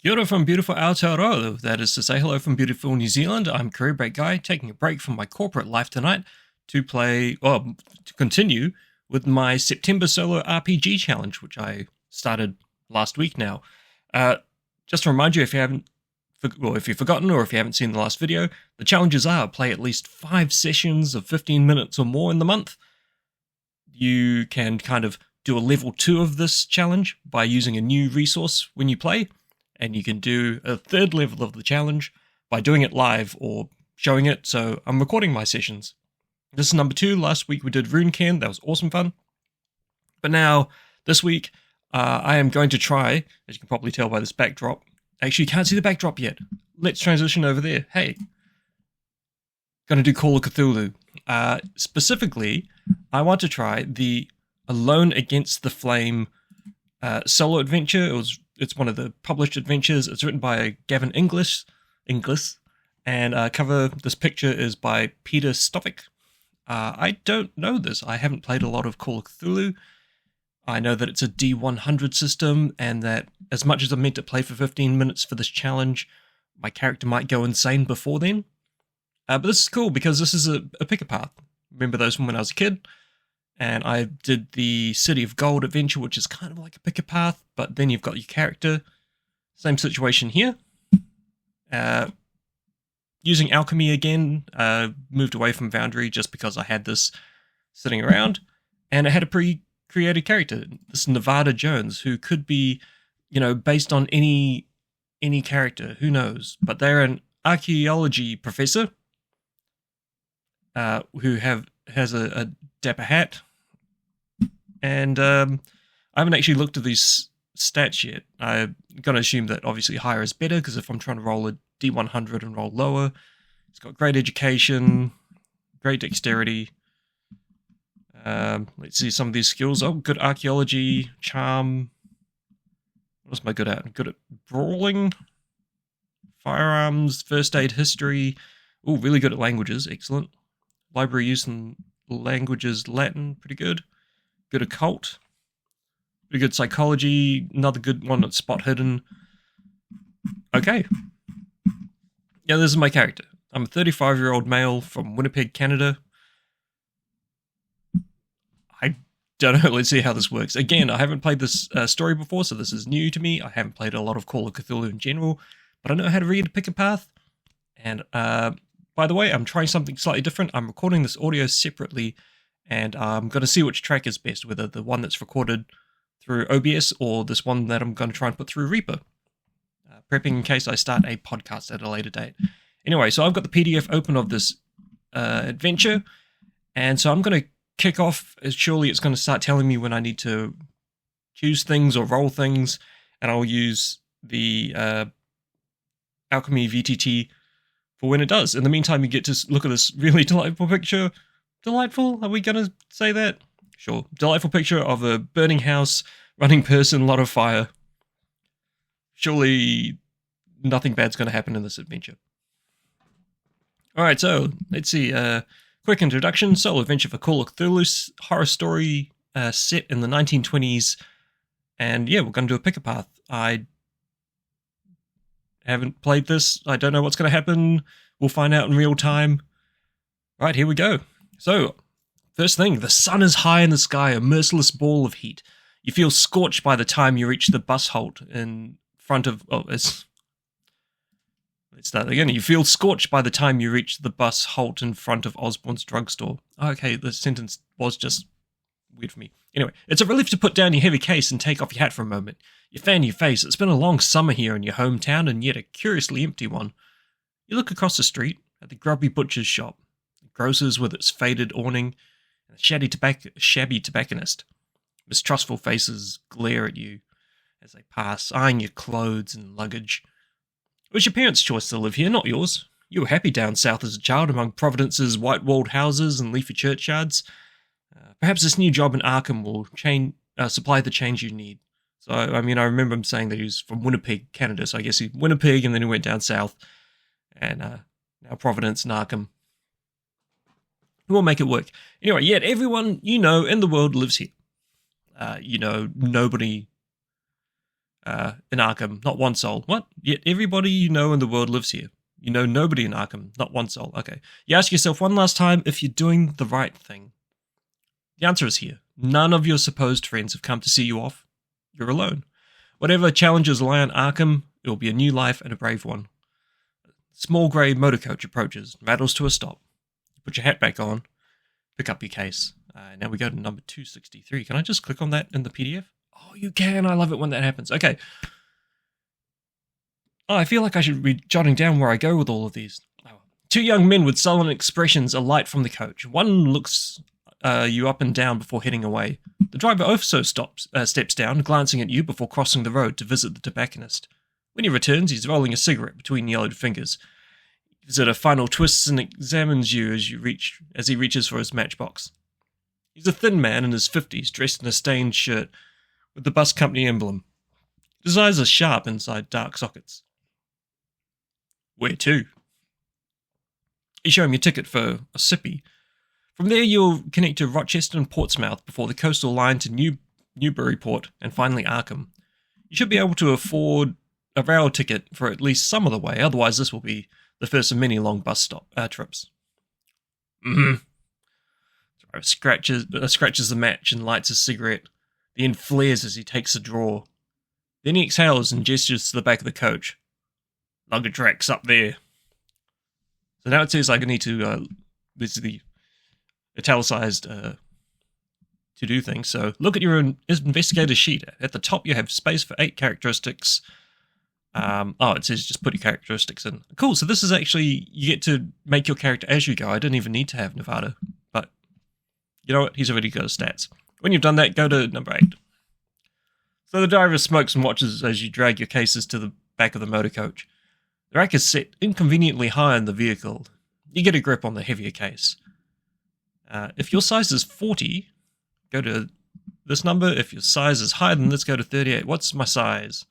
Kia ora from beautiful Aotearoa, that is to say hello from beautiful New Zealand. I'm Career Break Guy, taking a break from my corporate life tonight to continue with my September solo RPG challenge, which I started last week now. Just to remind you, if you've forgotten or if you haven't seen the last video, the challenges are play at least 5 sessions of 15 minutes or more in the month. You can kind of do a level 2 of this challenge by using a new resource when you play, and you can do a 3rd level of the challenge by doing it live or showing it. So I'm recording my sessions. This is number 2. Last week we did RuneCan. That was awesome fun. But now, this week, I am going to try, as you can probably tell by this backdrop. Actually, you can't see the backdrop yet. Let's transition over there. Hey. Going to do Call of Cthulhu. Specifically, I want to try the Alone Against the Flame solo adventure. It's one of the published adventures. It's written by Gavin Inglis, and cover this picture is by Peter Stovic. I don't know this. I haven't played a lot of Call of Cthulhu. I know that it's a D100 system, and that as much as I'm meant to play for 15 minutes for this challenge, my character might go insane before then. But this is cool because this is a pick a path. Remember those from when I was a kid? And I did the City of Gold adventure, which is kind of like a pick a path, but then you've got your character. Same situation here. Using alchemy again, moved away from Foundry just because I had this sitting around, and it had a pre-created character, this Nevada Jones, who could be, based on any character, who knows? But they're an archaeology professor who has a dapper hat. And I haven't actually looked at these stats yet. I'm going to assume that obviously higher is better, because if I'm trying to roll a D100 and roll lower, it's got great education, great dexterity. Let's see some of these skills. Oh, good archaeology, charm. What else am I good at? I'm good at brawling, firearms, first aid, history. Oh, really good at languages. Excellent. Library use and languages, Latin, pretty good. Good occult. Pretty good psychology. Another good one at spot hidden. Okay. Yeah, this is my character. I'm a 35-year-old male from Winnipeg, Canada. I don't know. Let's see how this works. Again, I haven't played this story before, so this is new to me. I haven't played a lot of Call of Cthulhu in general, but I know how to read a pick a path. And by the way, I'm trying something slightly different. I'm recording this audio separately, and I'm going to see which track is best, whether the one that's recorded through OBS or this one that I'm going to try and put through Reaper. Prepping in case I start a podcast at a later date. Anyway, so I've got the PDF open of this adventure, and so I'm going to kick off. Surely it's going to start telling me when I need to choose things or roll things, and I'll use the Alchemy VTT for when it does. In the meantime, you get to look at this really delightful picture. Delightful? Are we going to say that? Sure. Delightful picture of a burning house, running person, lot of fire. Surely nothing bad's going to happen in this adventure. Alright, so let's see. Quick introduction. Solo adventure for Call of Cthulhu. Horror story set in the 1920s. And yeah, we're going to do a pick a path. I haven't played this. I don't know what's going to happen. We'll find out in real time. Right, here we go. So, first thing, the sun is high in the sky, a merciless ball of heat. You feel scorched by the time you reach the bus halt in front of... let's start again. You feel scorched by the time you reach the bus halt in front of Osborne's drugstore. Okay, the sentence was just weird for me. Anyway, it's a relief to put down your heavy case and take off your hat for a moment. You fan your face. It's been a long summer here in your hometown, and yet a curiously empty one. You look across the street at the grubby butcher's shop, the grocer's with its faded awning, and the shabby tobacconist. Mistrustful faces glare at you as they pass, eyeing your clothes and luggage. It was your parents' choice to live here, not yours. You were happy down south as a child among Providence's white-walled houses and leafy churchyards. Perhaps this new job in Arkham will supply the change you need. So, I remember him saying that he was from Winnipeg, Canada, so I guess he's Winnipeg and then he went down south. And now Providence and Arkham. We'll make it work. Anyway, yet everyone in the world lives here. Nobody in Arkham, not one soul. What? Yet everybody you know in the world lives here. You know nobody in Arkham, not one soul. Okay. You ask yourself one last time if you're doing the right thing. The answer is here. None of your supposed friends have come to see you off. You're alone. Whatever challenges lie on Arkham, it will be a new life and a brave one. Small grey motor coach approaches, rattles to a stop. You put your hat back on, pick up your case. Now we go to number 263. Can I just click on that in the PDF? Oh, you can. I love it when that happens. Okay. Oh, I feel like I should be jotting down where I go with all of these. Two young men with sullen expressions alight from the coach. One looks you up and down before heading away. The driver also steps down, glancing at you before crossing the road to visit the tobacconist. When he returns, he's rolling a cigarette between yellowed fingers. He gives it a final twist and examines you as he reaches for his matchbox. He's a thin man in his 50s, dressed in a stained shirt with the bus company emblem. His eyes are sharp inside dark sockets. Where to? You show him your ticket for a sippy. From there, you'll connect to Rochester and Portsmouth before the coastal line to Newburyport and finally Arkham. You should be able to afford a rail ticket for at least some of the way, otherwise this will be the first of many long bus trips. Scratches the match and lights a cigarette. The end flares as he takes a draw. Then he exhales and gestures to the back of the coach. Luggage rack's up there. So now it says I need to, this is the italicized to-do thing. So look at your investigator sheet. At the top you have space for 8 characteristics. It says just put your characteristics in. Cool, so this is actually, you get to make your character as you go. I didn't even need to have Nevada, but you know what? He's already got his stats. When you've done that, go to number 8. So the driver smokes and watches as you drag your cases to the back of the motor coach. The rack is set inconveniently high in the vehicle. You get a grip on the heavier case. If your size is 40, go to this number. If your size is higher than this, go to 38. What's my size?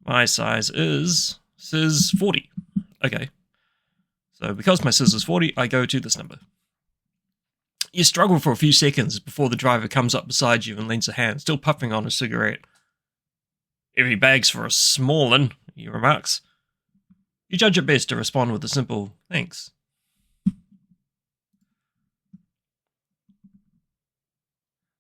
My size is 40. Okay. So because my size is 40, I go to this number. You struggle for a few seconds before the driver comes up beside you and lends a hand, still puffing on a cigarette. Every bag's for a small un, he remarks. You judge it best to respond with a simple thanks.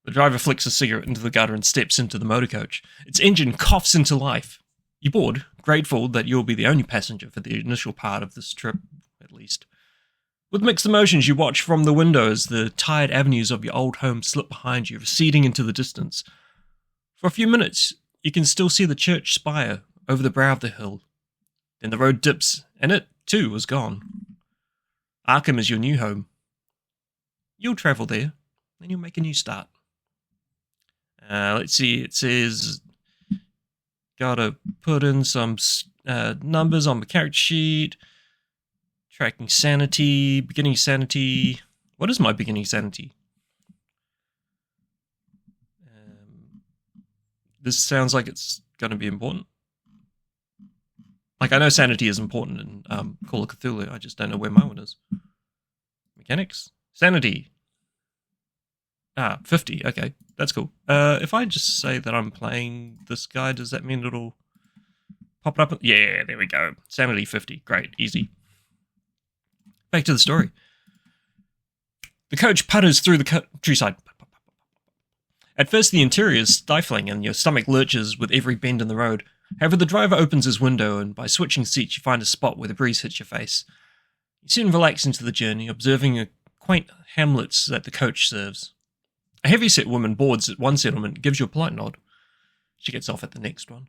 The driver flicks a cigarette into the gutter and steps into the motor coach. Its engine coughs into life. You board, grateful that you'll be the only passenger for the initial part of this trip, at least. With mixed emotions, you watch from the window as the tired avenues of your old home slip behind you, receding into the distance. For a few minutes, you can still see the church spire over the brow of the hill. Then the road dips, and it, too, is gone. Arkham is your new home. You'll travel there, and you'll make a new start. Let's see, it says, gotta put in some numbers on the character sheet. Tracking sanity, beginning sanity. What is my beginning sanity? This sounds like it's going to be important. Like, I know sanity is important in Call of Cthulhu. I just don't know where my one is. Mechanics? Sanity. 50. Okay, that's cool. If I just say that I'm playing this guy, does that mean it'll pop it up? Yeah, there we go. Sanity 50. Great, easy. Back to the story. The coach putters through the countryside. At first, the interior is stifling and your stomach lurches with every bend in the road. However, the driver opens his window and by switching seats, you find a spot where the breeze hits your face. You soon relax into the journey, observing a quaint hamlets that the coach serves. A heavyset woman boards at one settlement and gives you a polite nod. She gets off at the next one.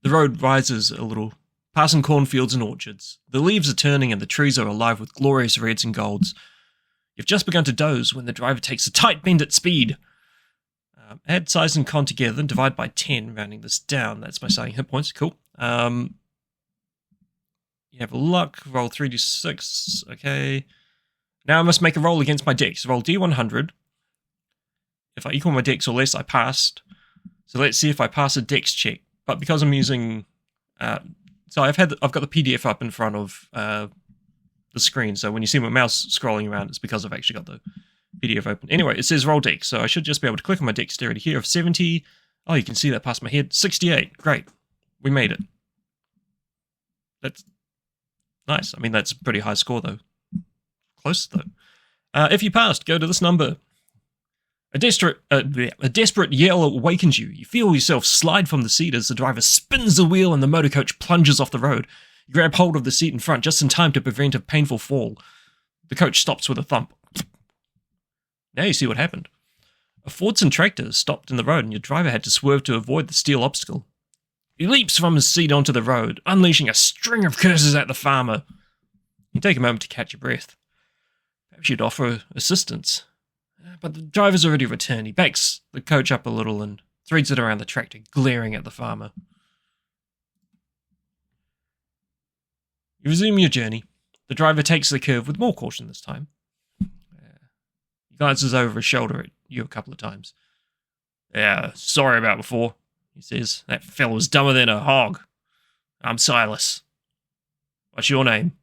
The road rises a little, passing cornfields and orchards. The leaves are turning and the trees are alive with glorious reds and golds. You've just begun to doze when the driver takes a tight bend at speed. Add size and con together and divide by 10, rounding this down. That's my starting hit points. Cool. You have luck. Roll 3d6. Okay. Now I must make a roll against my dex. Roll d100. If I equal my dex or less, I passed. So let's see if I pass a dex check. But because I'm using... so I've got the PDF up in front of the screen. So when you see my mouse scrolling around, it's because I've actually got the PDF open. Anyway, it says roll dex, so I should just be able to click on my dexterity here of 70. Oh, you can see that past my head. 68. Great. We made it. That's nice. I mean, that's a pretty high score, though. Close, though. If you passed, go to this number. A desperate yell awakens you. You feel yourself slide from the seat as the driver spins the wheel and the motor coach plunges off the road. You grab hold of the seat in front just in time to prevent a painful fall. The coach stops with a thump. Now you see what happened. A Fordson tractor stopped in the road and your driver had to swerve to avoid the steel obstacle. He leaps from his seat onto the road, unleashing a string of curses at the farmer. You take a moment to catch your breath. Perhaps you'd offer assistance. But the driver's already returned. He backs the coach up a little and threads it around the tractor, glaring at the farmer. You resume your journey. The driver takes the curve with more caution this time. He glances over his shoulder at you a couple of times. Yeah, sorry about before, he says. That fellow was dumber than a hog. I'm Silas. What's your name?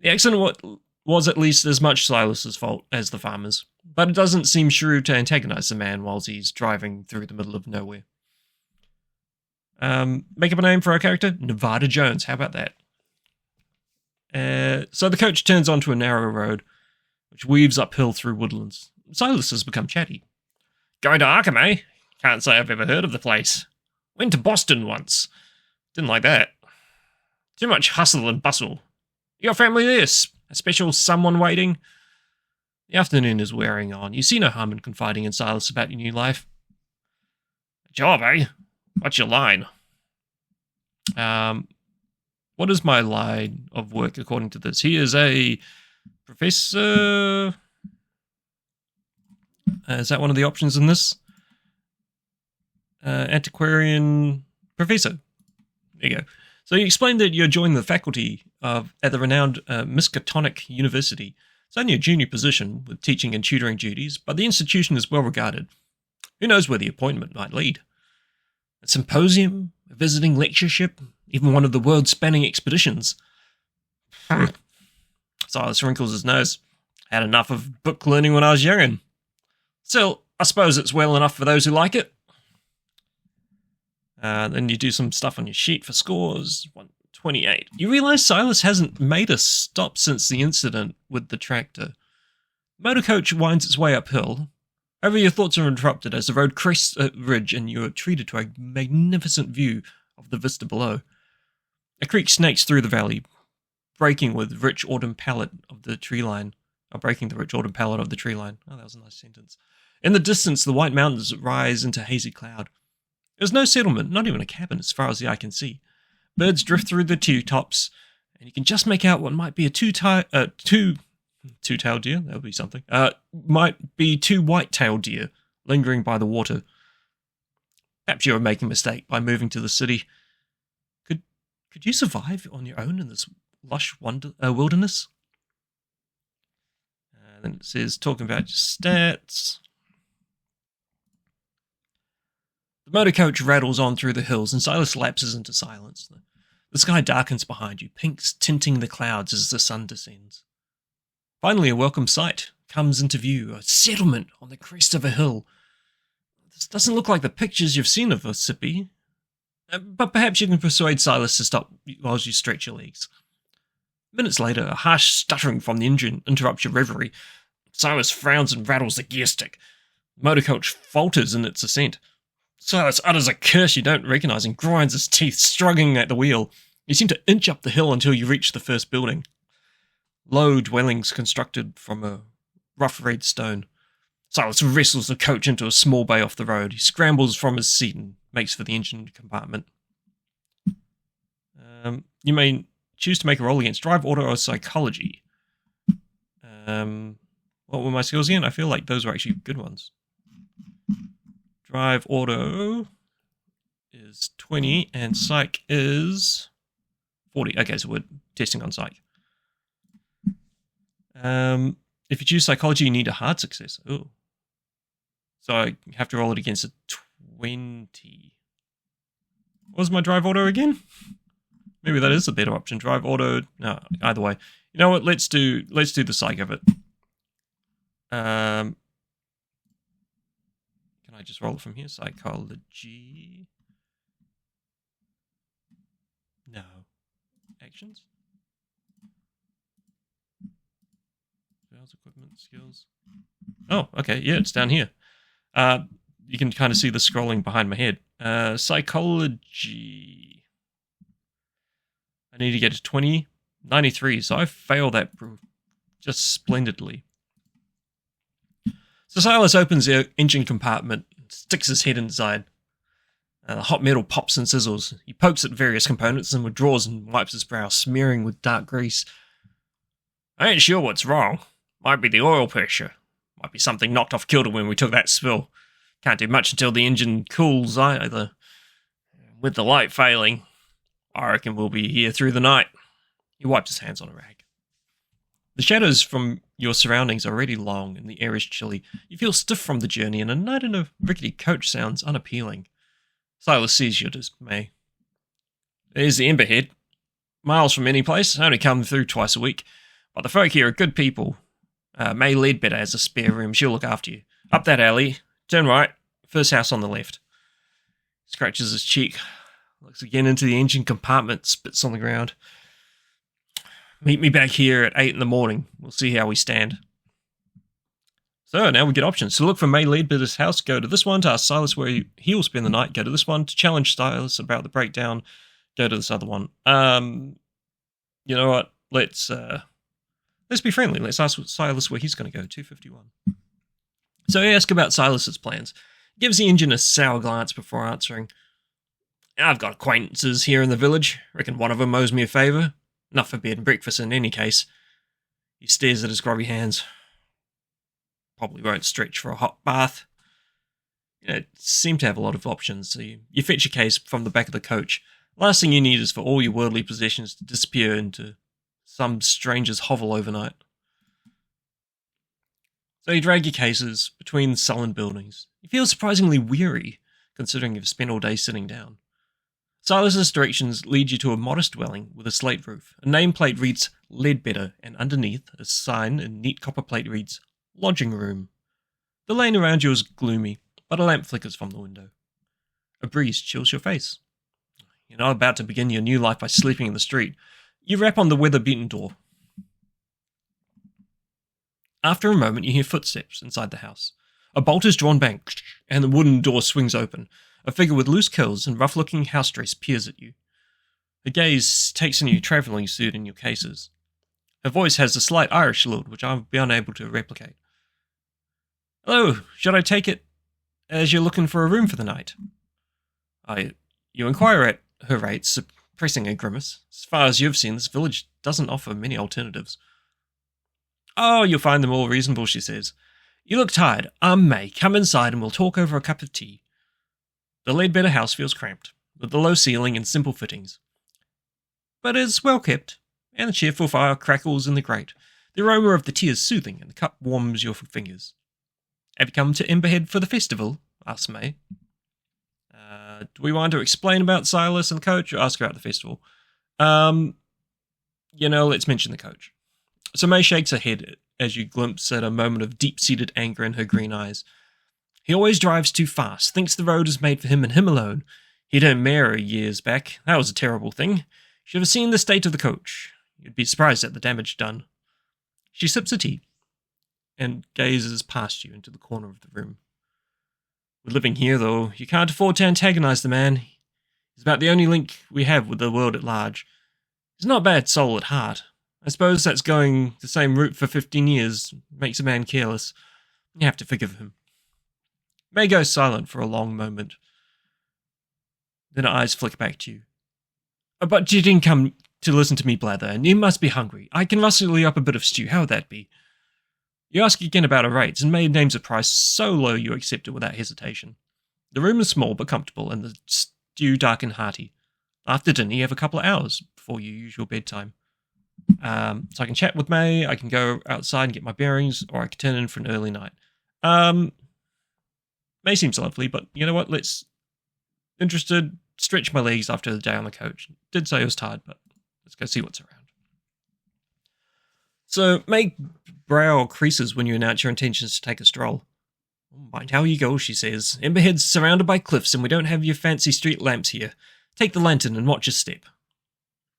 The accident was at least as much Silas's fault as the farmer's, but it doesn't seem shrewd to antagonize the man while he's driving through the middle of nowhere. Make up a name for our character? Nevada Jones, how about that? So the coach turns onto a narrow road, which weaves uphill through woodlands. Silas has become chatty. Going to Arkham, eh? Can't say I've ever heard of the place. Went to Boston once. Didn't like that. Too much hustle and bustle. Your family this? A special someone waiting? The afternoon is wearing on. You see no harm in confiding in Silas about your new life. Job, eh? What's your line? What is my line of work according to this? He is a professor. Is that one of the options in this? Antiquarian professor. There you go. So you explained that you're joining the faculty at the renowned Miskatonic University. It's only a junior position with teaching and tutoring duties, but the institution is well regarded. Who knows where the appointment might lead? A symposium, a visiting lectureship, even one of the world-spanning expeditions. Silas wrinkles his nose. Had enough of book learning when I was young'un. Still, I suppose it's well enough for those who like it. Then you do some stuff on your sheet for scores. 128. You realise Silas hasn't made a stop since the incident with the tractor. Motor coach winds its way uphill. However, your thoughts are interrupted as the road crests a ridge and you are treated to a magnificent view of the vista below. A creek snakes through the valley, breaking the rich autumn palette of the tree line. Oh, that was a nice sentence. In the distance, the white mountains rise into hazy cloud. There's no settlement, not even a cabin, as far as the eye can see. Birds drift through the treetops, and you can just make out what might be a two-tailed deer. That would be something. Might be two white-tailed deer lingering by the water. Perhaps you're making a mistake by moving to the city. Could you survive on your own in this lush wilderness? Then it says, talking about your stats. The motor coach rattles on through the hills, and Silas lapses into silence. The sky darkens behind you, pinks tinting the clouds as the sun descends. Finally, a welcome sight comes into view, a settlement on the crest of a hill. This doesn't look like the pictures you've seen of Mississippi, but perhaps you can persuade Silas to stop while you stretch your legs. Minutes later, a harsh stuttering from the engine interrupts your reverie. Silas frowns and rattles the gear stick. The motor coach falters in its ascent. Silas utters a curse you don't recognise and grinds his teeth, struggling at the wheel. You seem to inch up the hill until you reach the first building. Low dwellings constructed from a rough red stone. Silas wrestles the coach into a small bay off the road. He scrambles from his seat and makes for the engine compartment. You may choose to make a roll against drive, auto, or psychology. What were my skills again? I feel like those were actually good ones. Drive auto is 20 and psych is 40. Okay, so we're testing on psych. If you choose psychology, you need a hard success. Oh. So I have to roll it against a 20. What was my drive auto again? Maybe that is a better option. Drive auto. No, either way. You know what? Let's do the psych of it. Can I I just roll it from here? Psychology. No. Actions? Sales, equipment, skills. Oh, okay. Yeah, it's down here. You can kind of see the scrolling behind my head. Psychology. I need to get to 20. 93, so I failed that just splendidly. So Silas opens the engine compartment, sticks his head inside. The hot metal pops and sizzles. He pokes at various components and withdraws and wipes his brow, smearing with dark grease. I ain't sure what's wrong. Might be the oil pressure. Might be something knocked off kilter when we took that spill. Can't do much until the engine cools either. With the light failing, I reckon we'll be here through the night. He wipes his hands on a rag. The shadows from your surroundings are already long and the air is chilly. You feel stiff from the journey and a night in a rickety coach sounds unappealing. Silas sees your dismay. There's the Emberhead. Miles from any place, only come through twice a week. But the folk here are good people. May Leadbetter has a spare room, she'll look after you. Up that alley, turn right, first house on the left. Scratches his cheek, looks again into the engine compartment, spits on the ground. Meet me back here at 8 in the morning. We'll see how we stand. So now we get options. To look for May Leadbitter's house, go to this one. To ask Silas where he will spend the night, go to this one. To challenge Silas about the breakdown, go to this other one. You know what? Let's be friendly. Let's ask Silas where he's going to go. 251. So he asks about Silas's plans. Gives the engine a sour glance before answering. I've got acquaintances here in the village. Reckon one of them owes me a favour. Enough for bed and breakfast in any case. He stares at his grubby hands. Probably won't stretch for a hot bath. It seemed to have a lot of options, so you fetch your case from the back of the coach. Last thing you need is for all your worldly possessions to disappear into some stranger's hovel overnight. So you drag your cases between sullen buildings. You feel surprisingly weary, considering you've spent all day sitting down. Silas's directions lead you to a modest dwelling with a slate roof. A nameplate reads Leadbetter, and underneath, a sign in neat copper plate reads Lodging Room. The lane around you is gloomy, but a lamp flickers from the window. A breeze chills your face. You're not about to begin your new life by sleeping in the street. You rap on the weather-beaten door. After a moment, you hear footsteps inside the house. A bolt is drawn back, and the wooden door swings open. A figure with loose curls and rough-looking house dress peers at you. Her gaze takes in your travelling suit and your cases. Her voice has a slight Irish lilt, which I'll be unable to replicate. Hello, should I take it as you're looking for a room for the night? You inquire at her rate, suppressing a grimace. As far as you've seen, this village doesn't offer many alternatives. Oh, you'll find them all reasonable, she says. You look tired. I'm May. Come inside and we'll talk over a cup of tea. The Leadbetter house feels cramped, with the low ceiling and simple fittings. But it's well kept, and the cheerful fire crackles in the grate. The aroma of the tea is soothing, and the cup warms your fingers. Have you come to Emberhead for the festival? Asks May. Do we want to explain about Silas and the coach, or ask about the festival? Let's mention the coach. So May shakes her head as you glimpse at a moment of deep-seated anger in her green eyes. He always drives too fast, thinks the road is made for him and him alone. He turned mayor years back. That was a terrible thing. Should have seen the state of the coach. You'd be surprised at the damage done. She sips her tea and gazes past you into the corner of the room. We're living here, though. You can't afford to antagonize the man. He's about the only link we have with the world at large. He's not a bad soul at heart. I suppose that's going the same route for 15 years makes a man careless. You have to forgive him. May goes silent for a long moment. Then her eyes flick back to you. But you didn't come to listen to me blather, and you must be hungry. I can rustle you up a bit of stew. How would that be? You ask again about her rates, and May names a price so low you accept it without hesitation. The room is small but comfortable, and the stew dark and hearty. After dinner, you have a couple of hours before your usual bedtime. So I can chat with May, I can go outside and get my bearings, or I can turn in for an early night. May seems lovely, but you know what? Interested, stretch my legs after the day on the coach. Did say I was tired, but let's go see what's around. So May brow creases when you announce your intentions to take a stroll. Mind how you go, she says. Emberhead's surrounded by cliffs and we don't have your fancy street lamps here. Take the lantern and watch your step.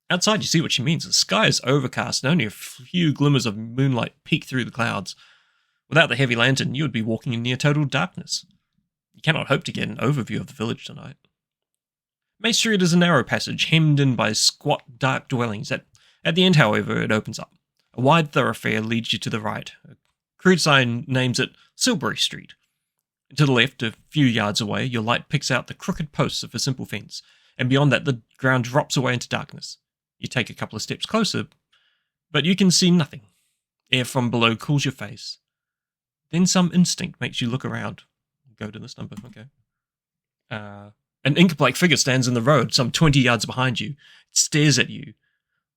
Outside you see what she means. The sky is overcast and only a few glimmers of moonlight peek through the clouds. Without the heavy lantern, you would be walking in near total darkness. You cannot hope to get an overview of the village tonight. Main Street is a narrow passage, hemmed in by squat, dark dwellings. At the end, however, it opens up. A wide thoroughfare leads you to the right. A crude sign names it Silbury Street. To the left, a few yards away, your light picks out the crooked posts of a simple fence, and beyond that the ground drops away into darkness. You take a couple of steps closer, but you can see nothing. Air from below cools your face. Then some instinct makes you look around. Go to this number, okay. An ink-like figure stands in the road, some 20 yards behind you. It stares at you.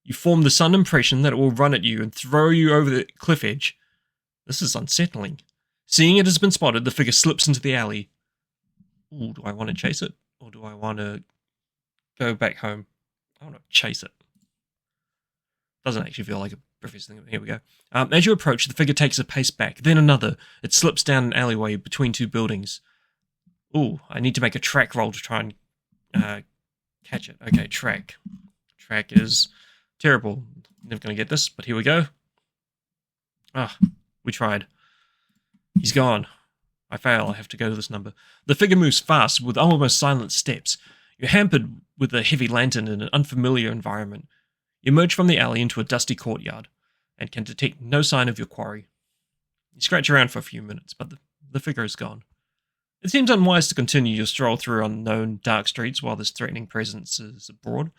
You form the sudden impression that it will run at you and throw you over the cliff edge. This is unsettling. Seeing it has been spotted, the figure slips into the alley. Ooh, do I want to chase it? Or do I want to go back home? I want to chase it. Doesn't actually feel like a previous thing. Here we go. As you approach, the figure takes a pace back, then another. It slips down an alleyway between two buildings. Ooh, I need to make a track roll to try and catch it. Okay, track. Track is terrible. Never going to get this, but here we go. We tried. He's gone. I fail. I have to go to this number. The figure moves fast with almost silent steps. You're hampered with a heavy lantern in an unfamiliar environment. You emerge from the alley into a dusty courtyard and can detect no sign of your quarry. You scratch around for a few minutes, but the figure is gone. It seems unwise to continue your stroll through unknown dark streets while this threatening presence is abroad.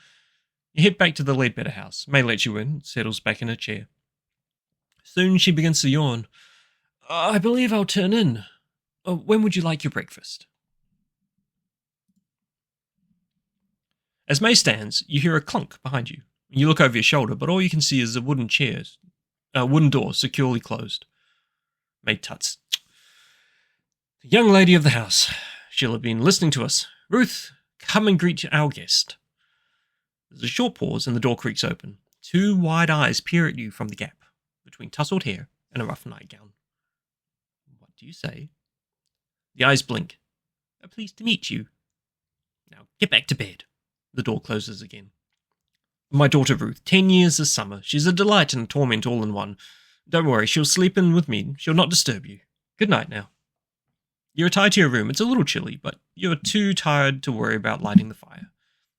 You head back to the Leadbetter house. May lets you in, settles back in her chair. Soon she begins to yawn. I believe I'll turn in. When would you like your breakfast? As May stands, you hear a clunk behind you. You look over your shoulder, but all you can see is a wooden door securely closed. May tuts. The young lady of the house. She'll have been listening to us. Ruth, come and greet our guest. There's a short pause and the door creaks open. Two wide eyes peer at you from the gap between tousled hair and a rough nightgown. What do you say? The eyes blink. Pleased to meet you. Now get back to bed. The door closes again. My daughter Ruth, 10 years this summer. She's a delight and a torment all in one. Don't worry, she'll sleep in with me. She'll not disturb you. Good night now. You retire to your room. It's a little chilly, but you're too tired to worry about lighting the fire.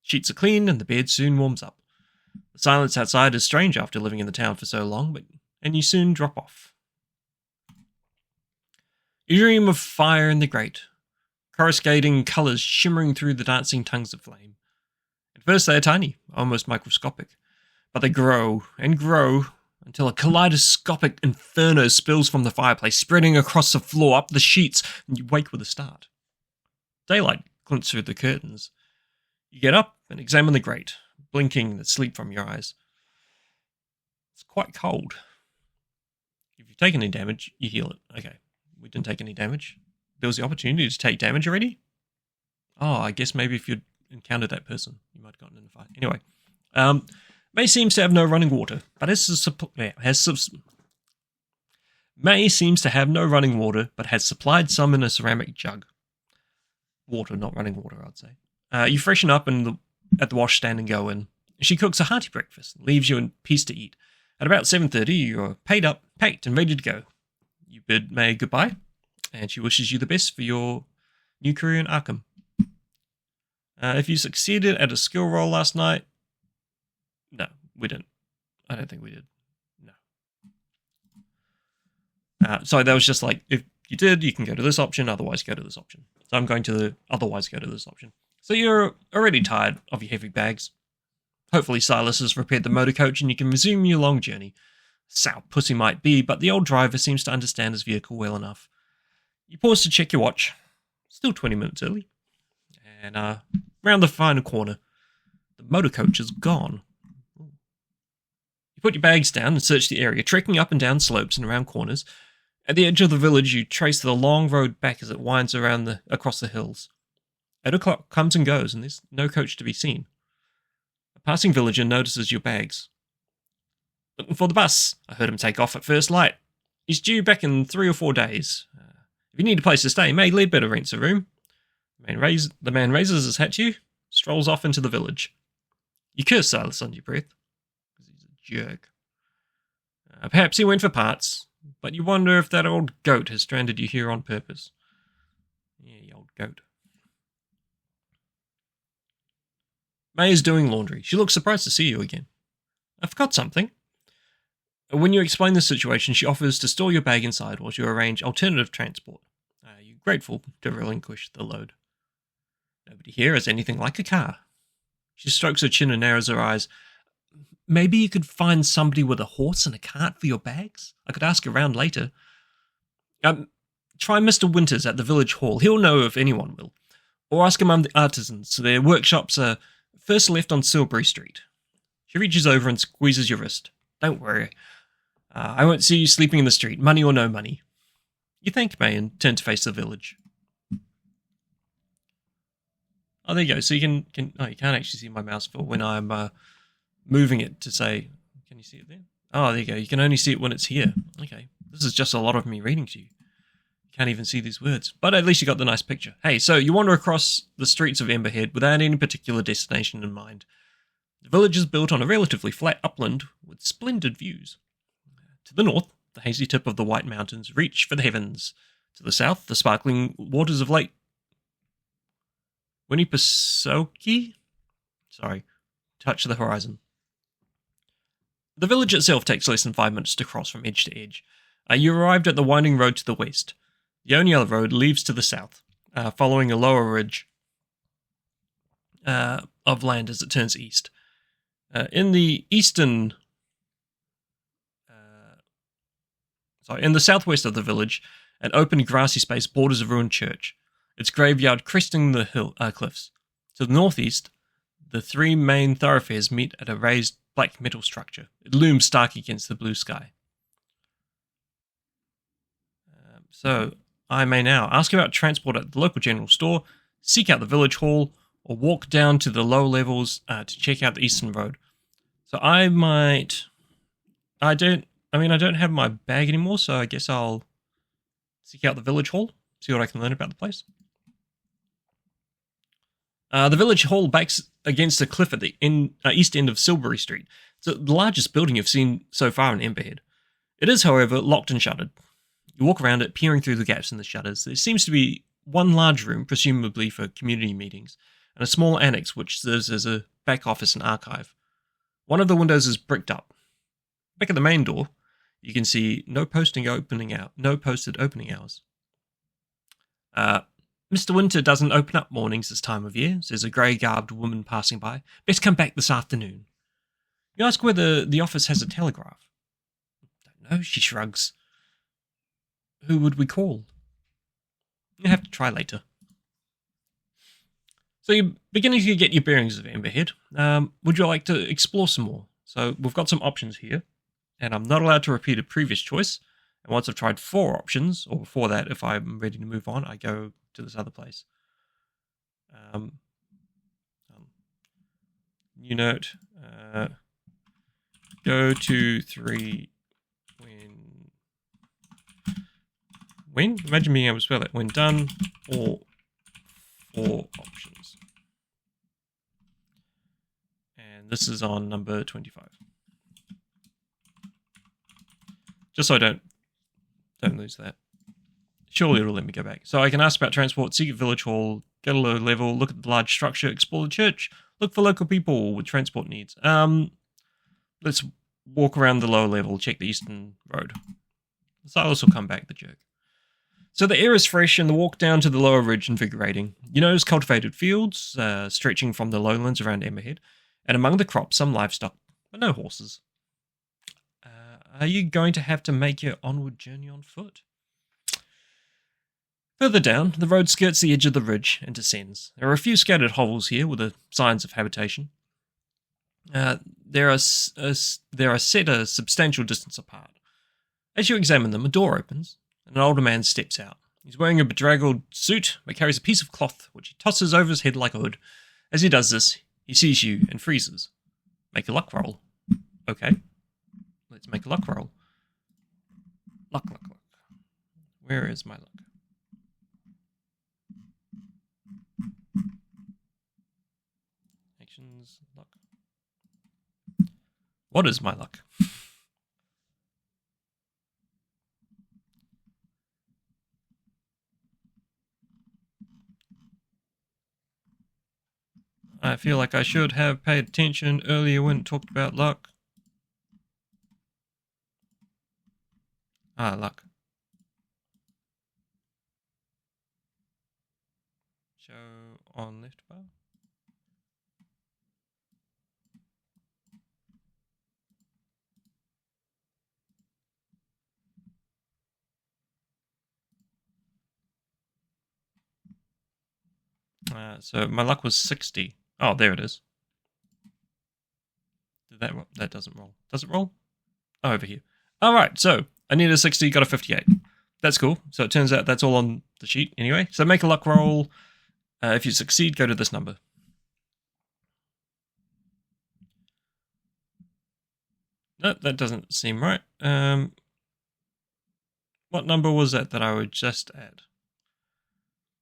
Sheets are clean and the bed soon warms up. The silence outside is strange after living in the town for so long, and you soon drop off. You dream of fire in the grate, coruscating colours shimmering through the dancing tongues of flame. At first they are tiny, almost microscopic, but they grow and grow until a kaleidoscopic inferno spills from the fireplace, spreading across the floor, up the sheets, and you wake with a start. Daylight glints through the curtains. You get up and examine the grate, blinking the sleep from your eyes. It's quite cold. If you've taken any damage, you heal it. Okay, we didn't take any damage. There was the opportunity to take damage already? Oh, I guess maybe if you'd encountered that person, you might have gotten in a fight. Anyway, May seems to have no running water, but May seems to have no running water, but has supplied some in a ceramic jug. Water, not running water, I'd say. You freshen up at the washstand and go in. She cooks a hearty breakfast and leaves you in peace to eat. At about 7:30, you're paid up, packed, and ready to go. You bid May goodbye, and she wishes you the best for your new career in Arkham. If you succeeded at a skill roll last night... No, we didn't. I don't think we did. No. So that was just like, if you did, you can go to this option, otherwise go to this option. So I'm going to the otherwise go to this option. So you're already tired of your heavy bags. Hopefully Silas has repaired the motor coach and you can resume your long journey. Sour pussy might be, but the old driver seems to understand his vehicle well enough. You pause to check your watch. Still 20 minutes early. And round the final corner, the motor coach is gone. You put your bags down and search the area, trekking up and down slopes and around corners. At the edge of the village, you trace the long road back as it winds across the hills. 8 o'clock comes and goes, and there's no coach to be seen. A passing villager notices your bags. Looking for the bus. I heard him take off at first light. He's due back in 3 or 4 days. If you need a place to stay, May Leadbetter rents a room. The man raises his hat to you, strolls off into the village. You curse Silas under your breath, because he's a jerk. Perhaps he went for parts, but you wonder if that old goat has stranded you here on purpose. Yeah, you old goat. May is doing laundry. She looks surprised to see you again. I forgot something. When you explain the situation, she offers to store your bag inside while you arrange alternative transport. You're grateful to relinquish the load. Nobody here has anything like a car. She strokes her chin and narrows her eyes. Maybe you could find somebody with a horse and a cart for your bags? I could ask around later. Try Mr. Winters at the village hall. He'll know if anyone will. Or ask among the artisans. Their workshops are first left on Silbury Street. She reaches over and squeezes your wrist. Don't worry. I won't see you sleeping in the street, money or no money. You thank May and turn to face the village. Oh, there you go. So you can you can't actually see my mouse for when I'm moving it to say, can you see it there? Oh, there you go. You can only see it when it's here. Okay. This is just a lot of me reading to you. You can't even see these words. But at least you got the nice picture. Hey, so you wander across the streets of Emberhead without any particular destination in mind. The village is built on a relatively flat upland with splendid views. To the north, the hazy tip of the White Mountains reach for the heavens. To the south, the sparkling waters of Lake Winnipesaukee touch the horizon. The village itself takes less than 5 minutes to cross from edge to edge. You arrived at the winding road to the west. The only other road leads to the south, following a lower ridge of land as it turns east. In the southwest of the village, an open grassy space borders a ruined church, its graveyard cresting the cliffs. To the northeast, the three main thoroughfares meet at a raised black metal structure. It looms stark against the blue sky. So, I may now ask about transport at the local general store, seek out the village hall, or walk down to the low levels to check out the eastern road. So I don't have my bag anymore, so I guess I'll seek out the village hall, see what I can learn about the place. The village hall backs against a cliff at the east end of Silbury Street. It's the largest building you've seen so far in Emberhead. It is, however, locked and shuttered. You walk around it, peering through the gaps in the shutters. There seems to be one large room, presumably for community meetings, and a small annex which serves as a back office and archive. One of the windows is bricked up. Back at the main door, you can see no posted opening hours. Mr. Winter doesn't open up mornings this time of year, says a grey-garbed woman passing by. Best come back this afternoon. You ask whether the office has a telegraph. Don't know, she shrugs. Who would we call? You have to try later. So you're beginning to get your bearings of Emberhead. Would you like to explore some more? So we've got some options here, and I'm not allowed to repeat a previous choice. And once I've tried 4 options, or before that, if I'm ready to move on, I go to this other place. New note. Go to 3 when? Imagine being able to spell it. When done, or 4 options. And this is on number 25. Just so I don't lose that. Surely it'll let me go back. So I can ask about transport, seek a village hall, get a low level, look at the large structure, explore the church, look for local people with transport needs. Let's walk around the lower level, check the eastern road. Silas will come back, the jerk. So the air is fresh and the walk down to the lower ridge invigorating. You notice cultivated fields stretching from the lowlands around Emberhead, and among the crops some livestock, but no horses. Are you going to have to make your onward journey on foot? Further down, the road skirts the edge of the ridge and descends. There are a few scattered hovels here with the signs of habitation. There are set a substantial distance apart. As you examine them, a door opens, and an older man steps out. He's wearing a bedraggled suit, but carries a piece of cloth, which he tosses over his head like a hood. As he does this, he sees you and freezes. Make a luck roll. Okay. Let's make a luck roll. Luck. Where is my luck? One's luck. What is my luck? I feel like I should have paid attention earlier when it talked about luck. Luck. Show on left bar. So my luck was 60. Oh, there it is. Did that doesn't roll. Does it roll? Oh, over here. All right, so I needed a 60, got a 58. That's cool. So it turns out that's all on the sheet anyway. So make a luck roll. If you succeed, go to this number. No, that doesn't seem right. What number was that I would just add?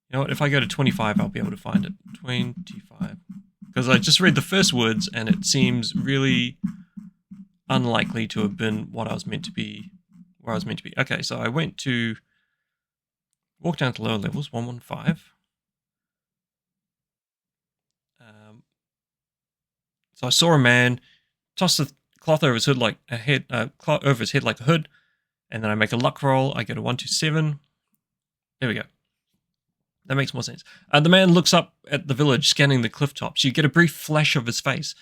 You know what? If I go to 25, I'll be able to find it. 25. Because I just read the first words, and it seems really unlikely to have been what I was meant to be, where I was meant to be. Okay, so I walked down to lower levels, 115. So I saw a man toss the cloth over his hood like a over his head like a hood, and then I make a luck roll. I go to 127. There we go. That makes more sense. The man looks up at the village, scanning the cliff tops. You get a brief flash of his face.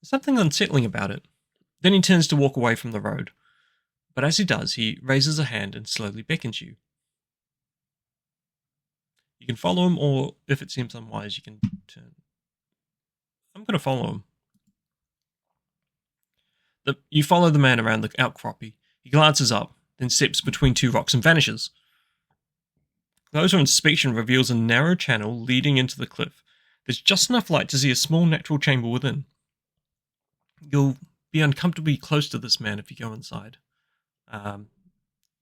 There's something unsettling about it. Then he turns to walk away from the road. But as he does, he raises a hand and slowly beckons you. You can follow him, or if it seems unwise, you can turn. I'm going to follow him. You follow the man around the outcropping. He glances up, then steps between two rocks and vanishes. Closer inspection reveals a narrow channel leading into the cliff. There's just enough light to see a small natural chamber within. You'll be uncomfortably close to this man if you go inside. Do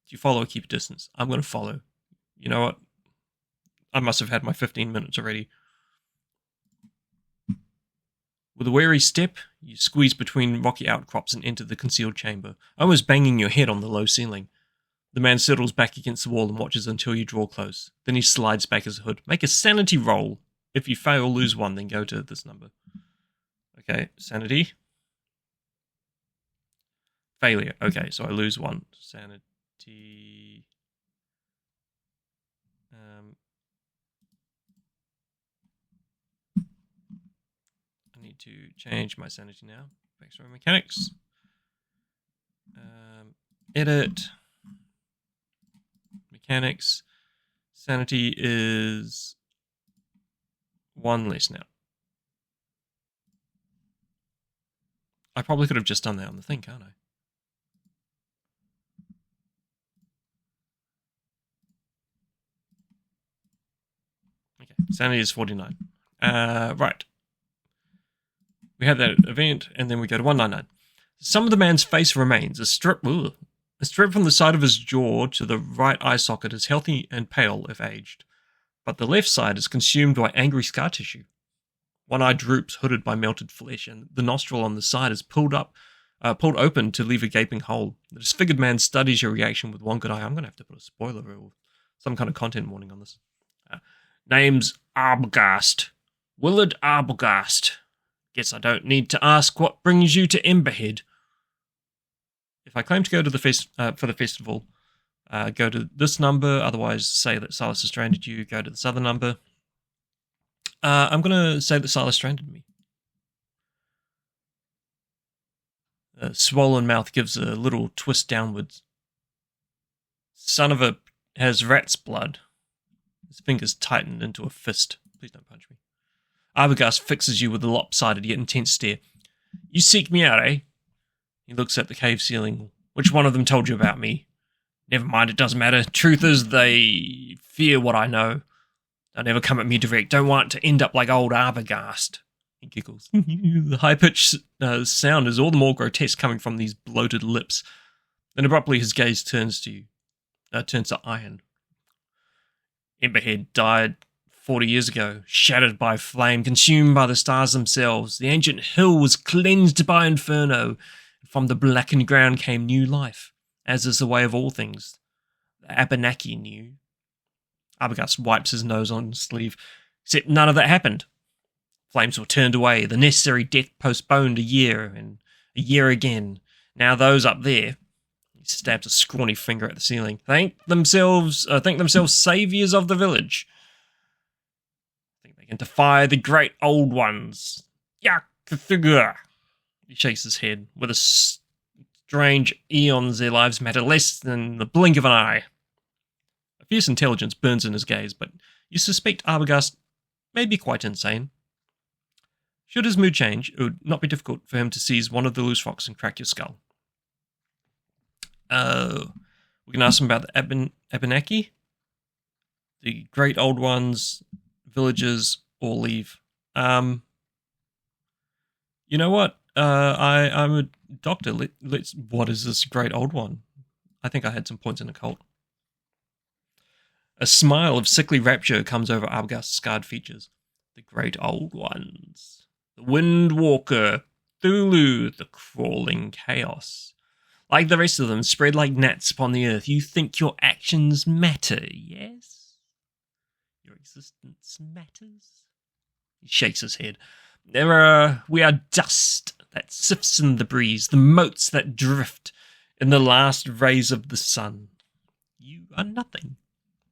you follow or keep a distance? I'm going to follow. You know what? I must have had my 15 minutes already. With a wary step, you squeeze between rocky outcrops and enter the concealed chamber, almost banging your head on the low ceiling. The man settles back against the wall and watches until you draw close. Then he slides back his hood. Make a sanity roll. If you fail, lose 1, then go to this number. Okay, sanity. Failure. Okay, so I lose 1. Sanity. I need to change my sanity now. Backstory mechanics. Edit. Mechanics. Sanity is 1 less now. I probably could have just done that on the thing, can't I? Okay, sanity is 49. Right. We have that event, and then we go to 199. Some of the man's face remains. A strip from the side of his jaw to the right eye socket is healthy and pale if aged, but the left side is consumed by angry scar tissue. One eye droops, hooded by melted flesh, and the nostril on the side is pulled open to leave a gaping hole. The disfigured man studies your reaction with one good eye. I'm going to have to put a spoiler or some kind of content warning on this. Name's Arbogast. Willard Arbogast. Guess I don't need to ask what brings you to Emberhead. If I claim to go to the for the festival, go to this number. Otherwise, say that Silas has stranded you. Go to this other number. I'm going to say that Silas stranded me. The swollen mouth gives a little twist downwards. Son of a has rat's blood. His fingers tighten into a fist. Please don't punch me. Arbogast fixes you with a lopsided yet intense stare. You seek me out, eh? He looks at the cave ceiling. Which one of them told you about me? Never mind, it doesn't matter. Truth is, they fear what I know. They'll never come at me direct. Don't want to end up like old Arbogast. He giggles. The high-pitched sound is all the more grotesque coming from these bloated lips. Then abruptly his gaze turns to iron. Emberhead died 40 years ago, shattered by flame, consumed by the stars themselves. The ancient hill was cleansed by inferno. From the blackened ground came new life, as is the way of all things. The Abenaki knew. Arbogast wipes his nose on his sleeve. Except none of that happened. Flames were turned away, the necessary death postponed a year, and a year again. Now those up there, he stabs a scrawny finger at the ceiling, think themselves saviors of the village. Think they can defy the great old ones. Cthulhu. He shakes his head. With a strange eons, their lives matter less than the blink of an eye. A fierce intelligence burns in his gaze, but you suspect Arbogast may be quite insane. Should his mood change, it would not be difficult for him to seize one of the loose rocks and crack your skull. We can ask him about the Abenaki. The great old ones, villages, all leave. You know what? I'm a doctor. What is this great old one? I think I had some points in occult. A smile of sickly rapture comes over Arbogast's scarred features. The great old ones. The Wind Walker, Cthulhu, the crawling chaos. Like the rest of them, spread like gnats upon the earth, you think your actions matter, yes? Your existence matters? He shakes his head. We are dust that sifts in the breeze, the motes that drift in the last rays of the sun. You are nothing.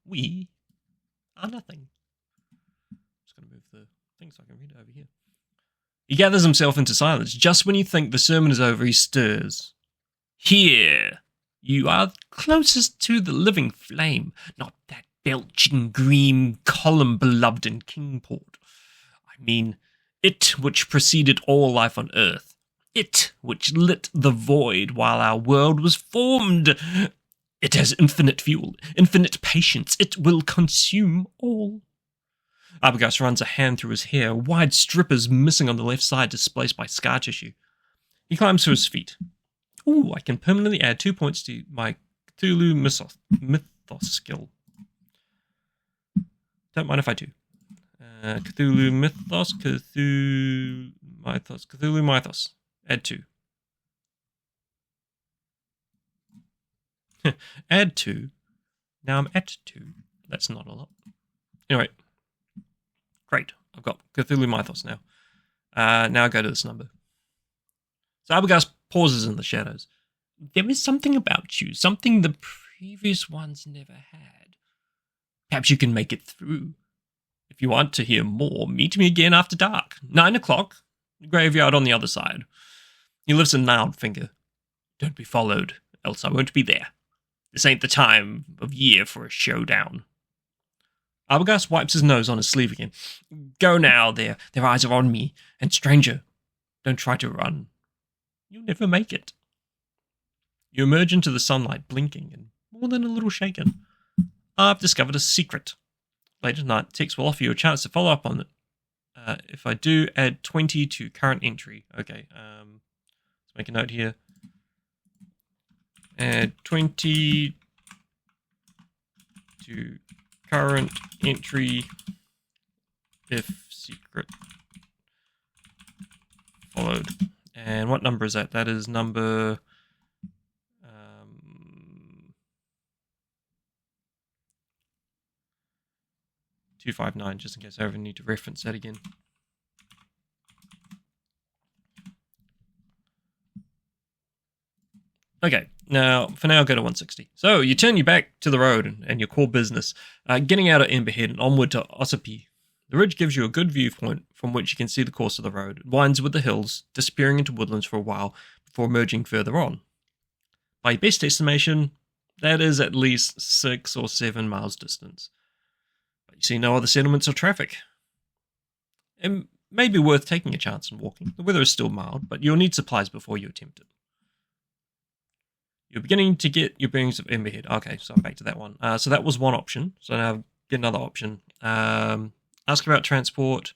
We are nothing. I'm just going to move the thing so I can read it over here. He gathers himself into silence. Just when you think the sermon is over, he stirs. Here, you are closest to the living flame, not that belching green column beloved in Kingport. I mean, it which preceded all life on earth. It which lit the void while our world was formed. It has infinite fuel, infinite patience. It will consume all. Arbogast runs a hand through his hair, wide strippers missing on the left side, displaced by scar tissue. He climbs to his feet. Ooh, I can permanently add 2 points to my Cthulhu mythos skill. Don't mind if I do. Cthulhu mythos, Cthulhu mythos. Add 2. Add 2. Now I'm at 2. That's not a lot. Anyway. Great. I've got Cthulhu mythos now. Now I go to this number. So Arbogast pauses in the shadows. There is something about you, something the previous ones never had. Perhaps you can make it through. If you want to hear more, meet me again after dark. 9 o'clock. The graveyard on the other side. He lifts a gnarled finger. Don't be followed, else I won't be there. This ain't the time of year for a showdown. Arbogast wipes his nose on his sleeve again. Go now, their eyes are on me. And stranger, don't try to run. You'll never make it. You emerge into the sunlight, blinking and more than a little shaken. I've discovered a secret. Later tonight, Tex will offer you a chance to follow up on it. If I do, add 20 to current entry. Okay, let's make a note here. Add 20 to current entry if secret followed. And what number is that? That is number 259, just in case I ever need to reference that again. Okay, now, for now, go to 160. So, you turn your back to the road and your core business, getting out of Emberhead and onward to Ossipee. The ridge gives you a good viewpoint from which you can see the course of the road. It winds with the hills, disappearing into woodlands for a while before merging further on. By your best estimation, that is at least 6 or 7 miles distance. But you see no other settlements or traffic. It may be worth taking a chance and walking. The weather is still mild, but you'll need supplies before you attempt it. You're beginning to get your bearings of Emberhead. Okay, so I'm back to that one. So that was one option. So now get another option. Ask about transport.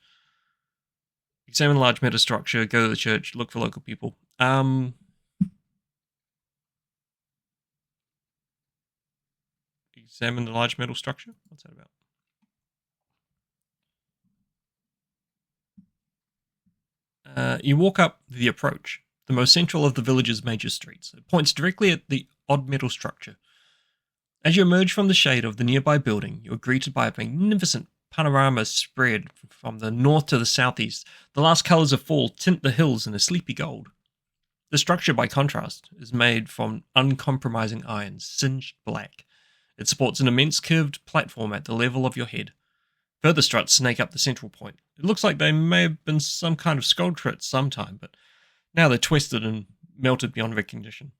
Examine the large metastructure. Go to the church. Look for local people. Examine the large metal structure? What's that about? You walk up the approach, the most central of the village's major streets. It points directly at the odd metal structure. As you emerge from the shade of the nearby building, you are greeted by a magnificent panorama spread from the north to the southeast. The last colours of fall tint the hills in a sleepy gold. The structure, by contrast, is made from uncompromising iron, singed black. It supports an immense curved platform at the level of your head. Further struts snake up the central point. It looks like they may have been some kind of sculpture at some time, but now they're twisted and melted beyond recognition.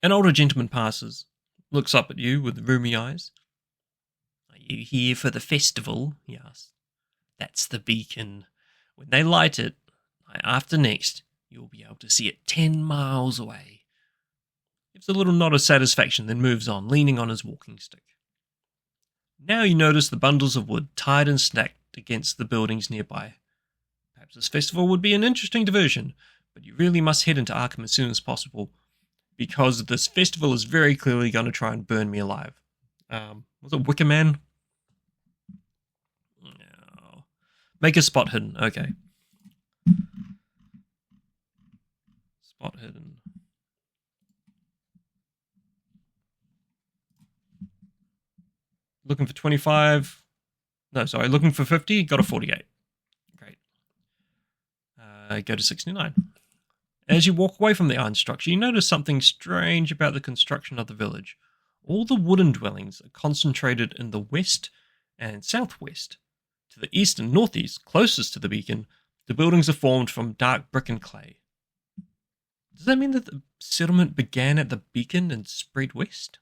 An older gentleman passes, looks up at you with rheumy eyes. "Are you here for the festival?" he asks. "That's the beacon. When they light it, night after next, you'll be able to see it 10 miles away." Gives a little nod of satisfaction, then moves on, leaning on his walking stick. Now you notice the bundles of wood tied and stacked against the buildings nearby. Perhaps this festival would be an interesting diversion, but you really must head into Arkham as soon as possible, because this festival is very clearly going to try and burn me alive. Was it Wicker Man? No. Make a spot hidden. Okay. Spot hidden. Looking for 25. No, sorry. Looking for 50. Got a 48. Great. Go to 69. As you walk away from the iron structure, you notice something strange about the construction of the village. All the wooden dwellings are concentrated in the west and southwest. To the east and northeast, closest to the beacon, the buildings are formed from dark brick and clay. Does that mean that the settlement began at the beacon and spread west?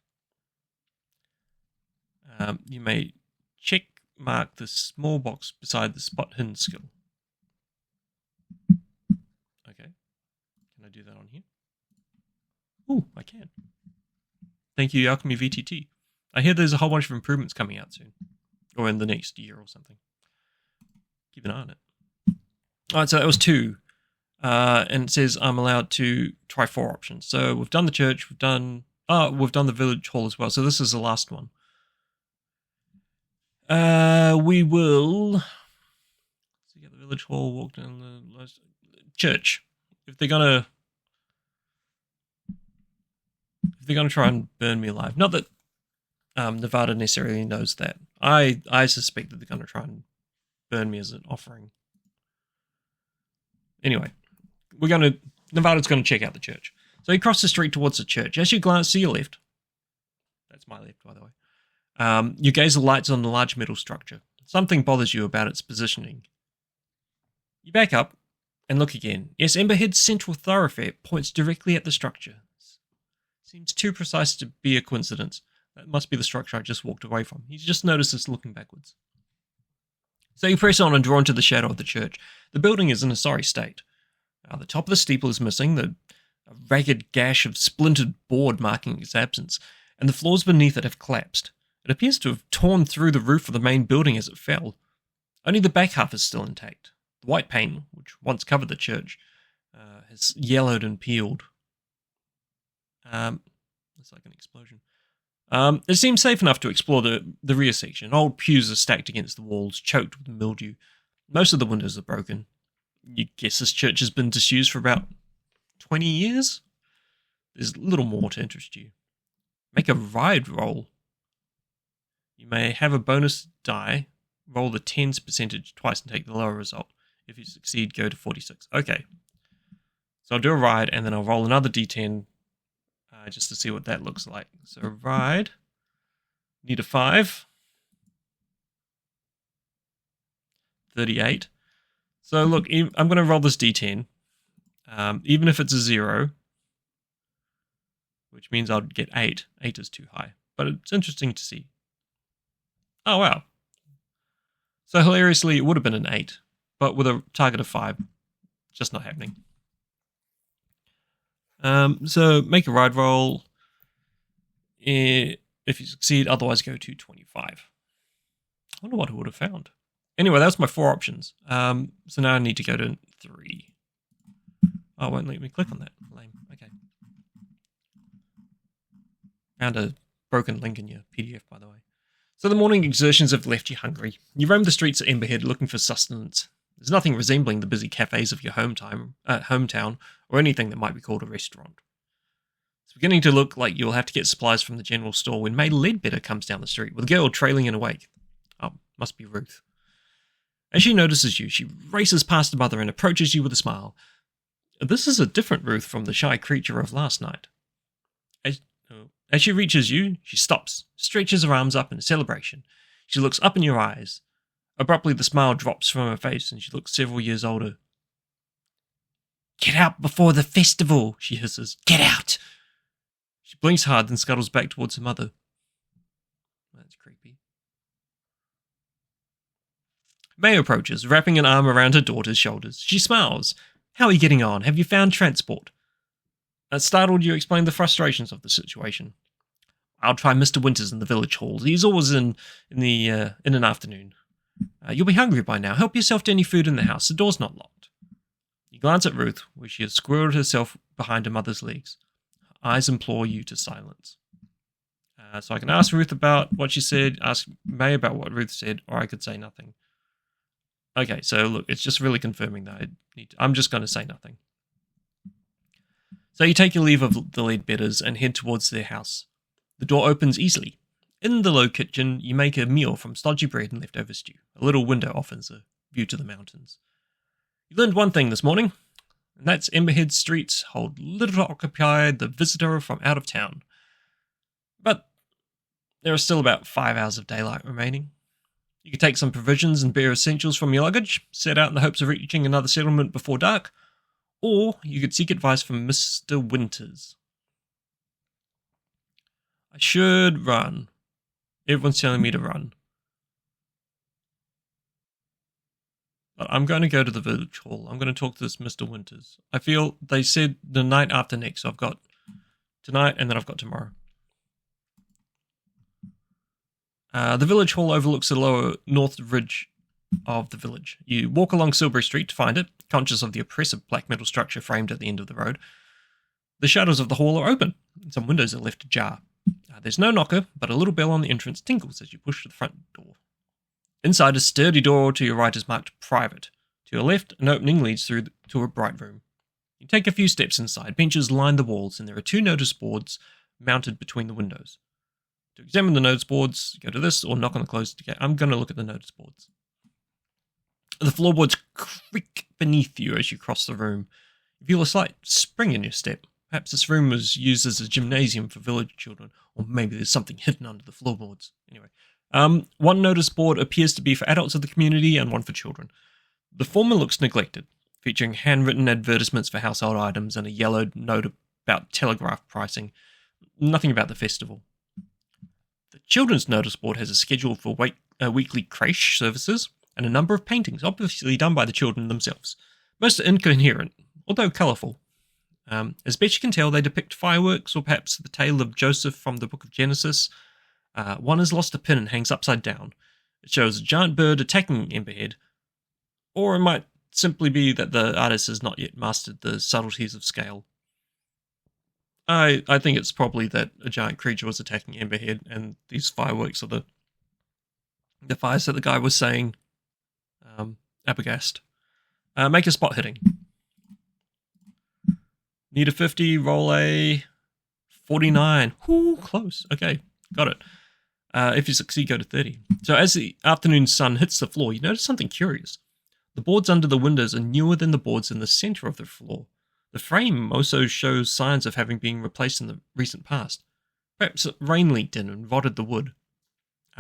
You may check mark the small box beside the spot hidden skill. Okay. Can I do that on here? Oh, I can. Thank you, Alchemy VTT. I hear there's a whole bunch of improvements coming out soon. Or in the next year or something. Keep an eye on it. Alright, so that was 2. And it says I'm allowed to try 4 options. So we've done the church, we've done the village hall as well. So this is the last one. We will so get the village hall, walk down the church. If they're gonna try and burn me alive, not that Nevada necessarily knows that. I suspect that they're gonna try and burn me as an offering. Anyway, Nevada's gonna check out the church. So you cross the street towards the church. As you glance to your left, that's my left, by the way. You gaze the lights on the large metal structure. Something bothers you about its positioning. You back up and look again. Yes, Emberhead's central thoroughfare points directly at the structure. Seems too precise to be a coincidence. That must be the structure I just walked away from. He's just noticed this looking backwards. So you press on and draw into the shadow of the church. The building is in a sorry state. The top of the steeple is missing, a ragged gash of splintered board marking its absence, and the floors beneath it have collapsed. It appears to have torn through the roof of the main building as it fell. Only the back half is still intact. The white paint, which once covered the church, has yellowed and peeled. It's like an explosion. It seems safe enough to explore the rear section. Old pews are stacked against the walls, choked with mildew. Most of the windows are broken. You guess this church has been disused for about 20 years? There's little more to interest you. Make a ride roll. You may have a bonus die, roll the 10's percentage twice and take the lower result. If you succeed, go to 46. Okay. So I'll do a ride and then I'll roll another d10 just to see what that looks like. So ride. Need a 5. 38. So look, I'm going to roll this d10. Even if it's a 0, which means I'll get 8. 8 is too high. But it's interesting to see. Oh, wow. So hilariously, it would have been an 8, but with a target of 5. Just not happening. So make a ride roll. If you succeed, otherwise go to 25. I wonder what I would have found. Anyway, that's my 4 options. So now I need to go to 3. Oh, it won't let me click on that. Lame. Okay. Found a broken link in your PDF, by the way. So the morning exertions have left you hungry. You roam the streets of Emberhead looking for sustenance. There's nothing resembling the busy cafes of your hometown or anything that might be called a restaurant. It's beginning to look like you'll have to get supplies from the general store when May Ledbetter comes down the street with a girl trailing in a wake. Oh, must be Ruth. As she notices you, she races past the mother and approaches you with a smile. This is a different Ruth from the shy creature of last night. As she reaches you, she stops, stretches her arms up in celebration. She looks up in your eyes. Abruptly, the smile drops from her face and she looks several years older. "Get out before the festival," she hisses. "Get out!" She blinks hard and scuttles back towards her mother. That's creepy. May approaches, wrapping an arm around her daughter's shoulders. She smiles. "How are you getting on? Have you found transport?" Startled, you explain the frustrations of the situation. "I'll try Mr. Winters in the village hall. He's always in an afternoon. You'll be hungry by now. Help yourself to any food in the house. The door's not locked." You glance at Ruth, where she has squirreled herself behind her mother's legs. Her eyes implore you to silence. So I can ask Ruth about what she said, ask May about what Ruth said, or I could say nothing. Okay, so look, it's just really confirming that I'm just going to say nothing. So you take your leave of the Ledbetters and head towards their house. The door opens easily. In the low kitchen, you make a meal from stodgy bread and leftover stew. A little window offers a view to the mountains. You learned one thing this morning, and that's Emberhead streets hold little to occupy the visitor from out of town. But there are still about 5 hours of daylight remaining. You could take some provisions and bare essentials from your luggage, set out in the hopes of reaching another settlement before dark, or you could seek advice from Mr. Winters. I should run. Everyone's telling me to run. But I'm going to go to the village hall. I'm going to talk to this Mr. Winters. I feel they said the night after next, so I've got tonight and then I've got tomorrow. The village hall overlooks the lower north ridge of the village. You walk along Silbury Street to find it, conscious of the oppressive black metal structure framed at the end of the road. The shutters of the hall are open, and some windows are left ajar. There's no knocker, but a little bell on the entrance tinkles as you push to the front door. Inside, a sturdy door to your right is marked private. To your left, an opening leads through to a bright room. You take a few steps inside. Benches line the walls, and there are 2 notice boards mounted between the windows. To examine the notice boards, go to this or knock on the closed gate. I'm going to look at the notice boards. The floorboards creak beneath you as you cross the room. You feel a slight spring in your step. Perhaps this room was used as a gymnasium for village children, or maybe there's something hidden under the floorboards. Anyway, one notice board appears to be for adults of the community and one for children. The former looks neglected, featuring handwritten advertisements for household items and a yellowed note about telegraph pricing. Nothing about the festival. The children's notice board has a schedule for weekly creche services and a number of paintings, obviously done by the children themselves. Most are incoherent, although colourful. As best you can tell, they depict fireworks or perhaps the tale of Joseph from the book of Genesis. One has lost a pin and hangs upside down. It shows a giant bird attacking Emberhead, or it might simply be that the artist has not yet mastered the subtleties of scale. I think it's probably that a giant creature was attacking Emberhead, and these fireworks are the fires that the guy was saying. Abagast. Make a spot hitting. Need a 50, roll a 49. Ooh, close. Okay, got it. If you succeed, go to 30. So as the afternoon sun hits the floor, you notice something curious. The boards under the windows are newer than the boards in the center of the floor. The frame also shows signs of having been replaced in the recent past. Perhaps rain leaked in and rotted the wood.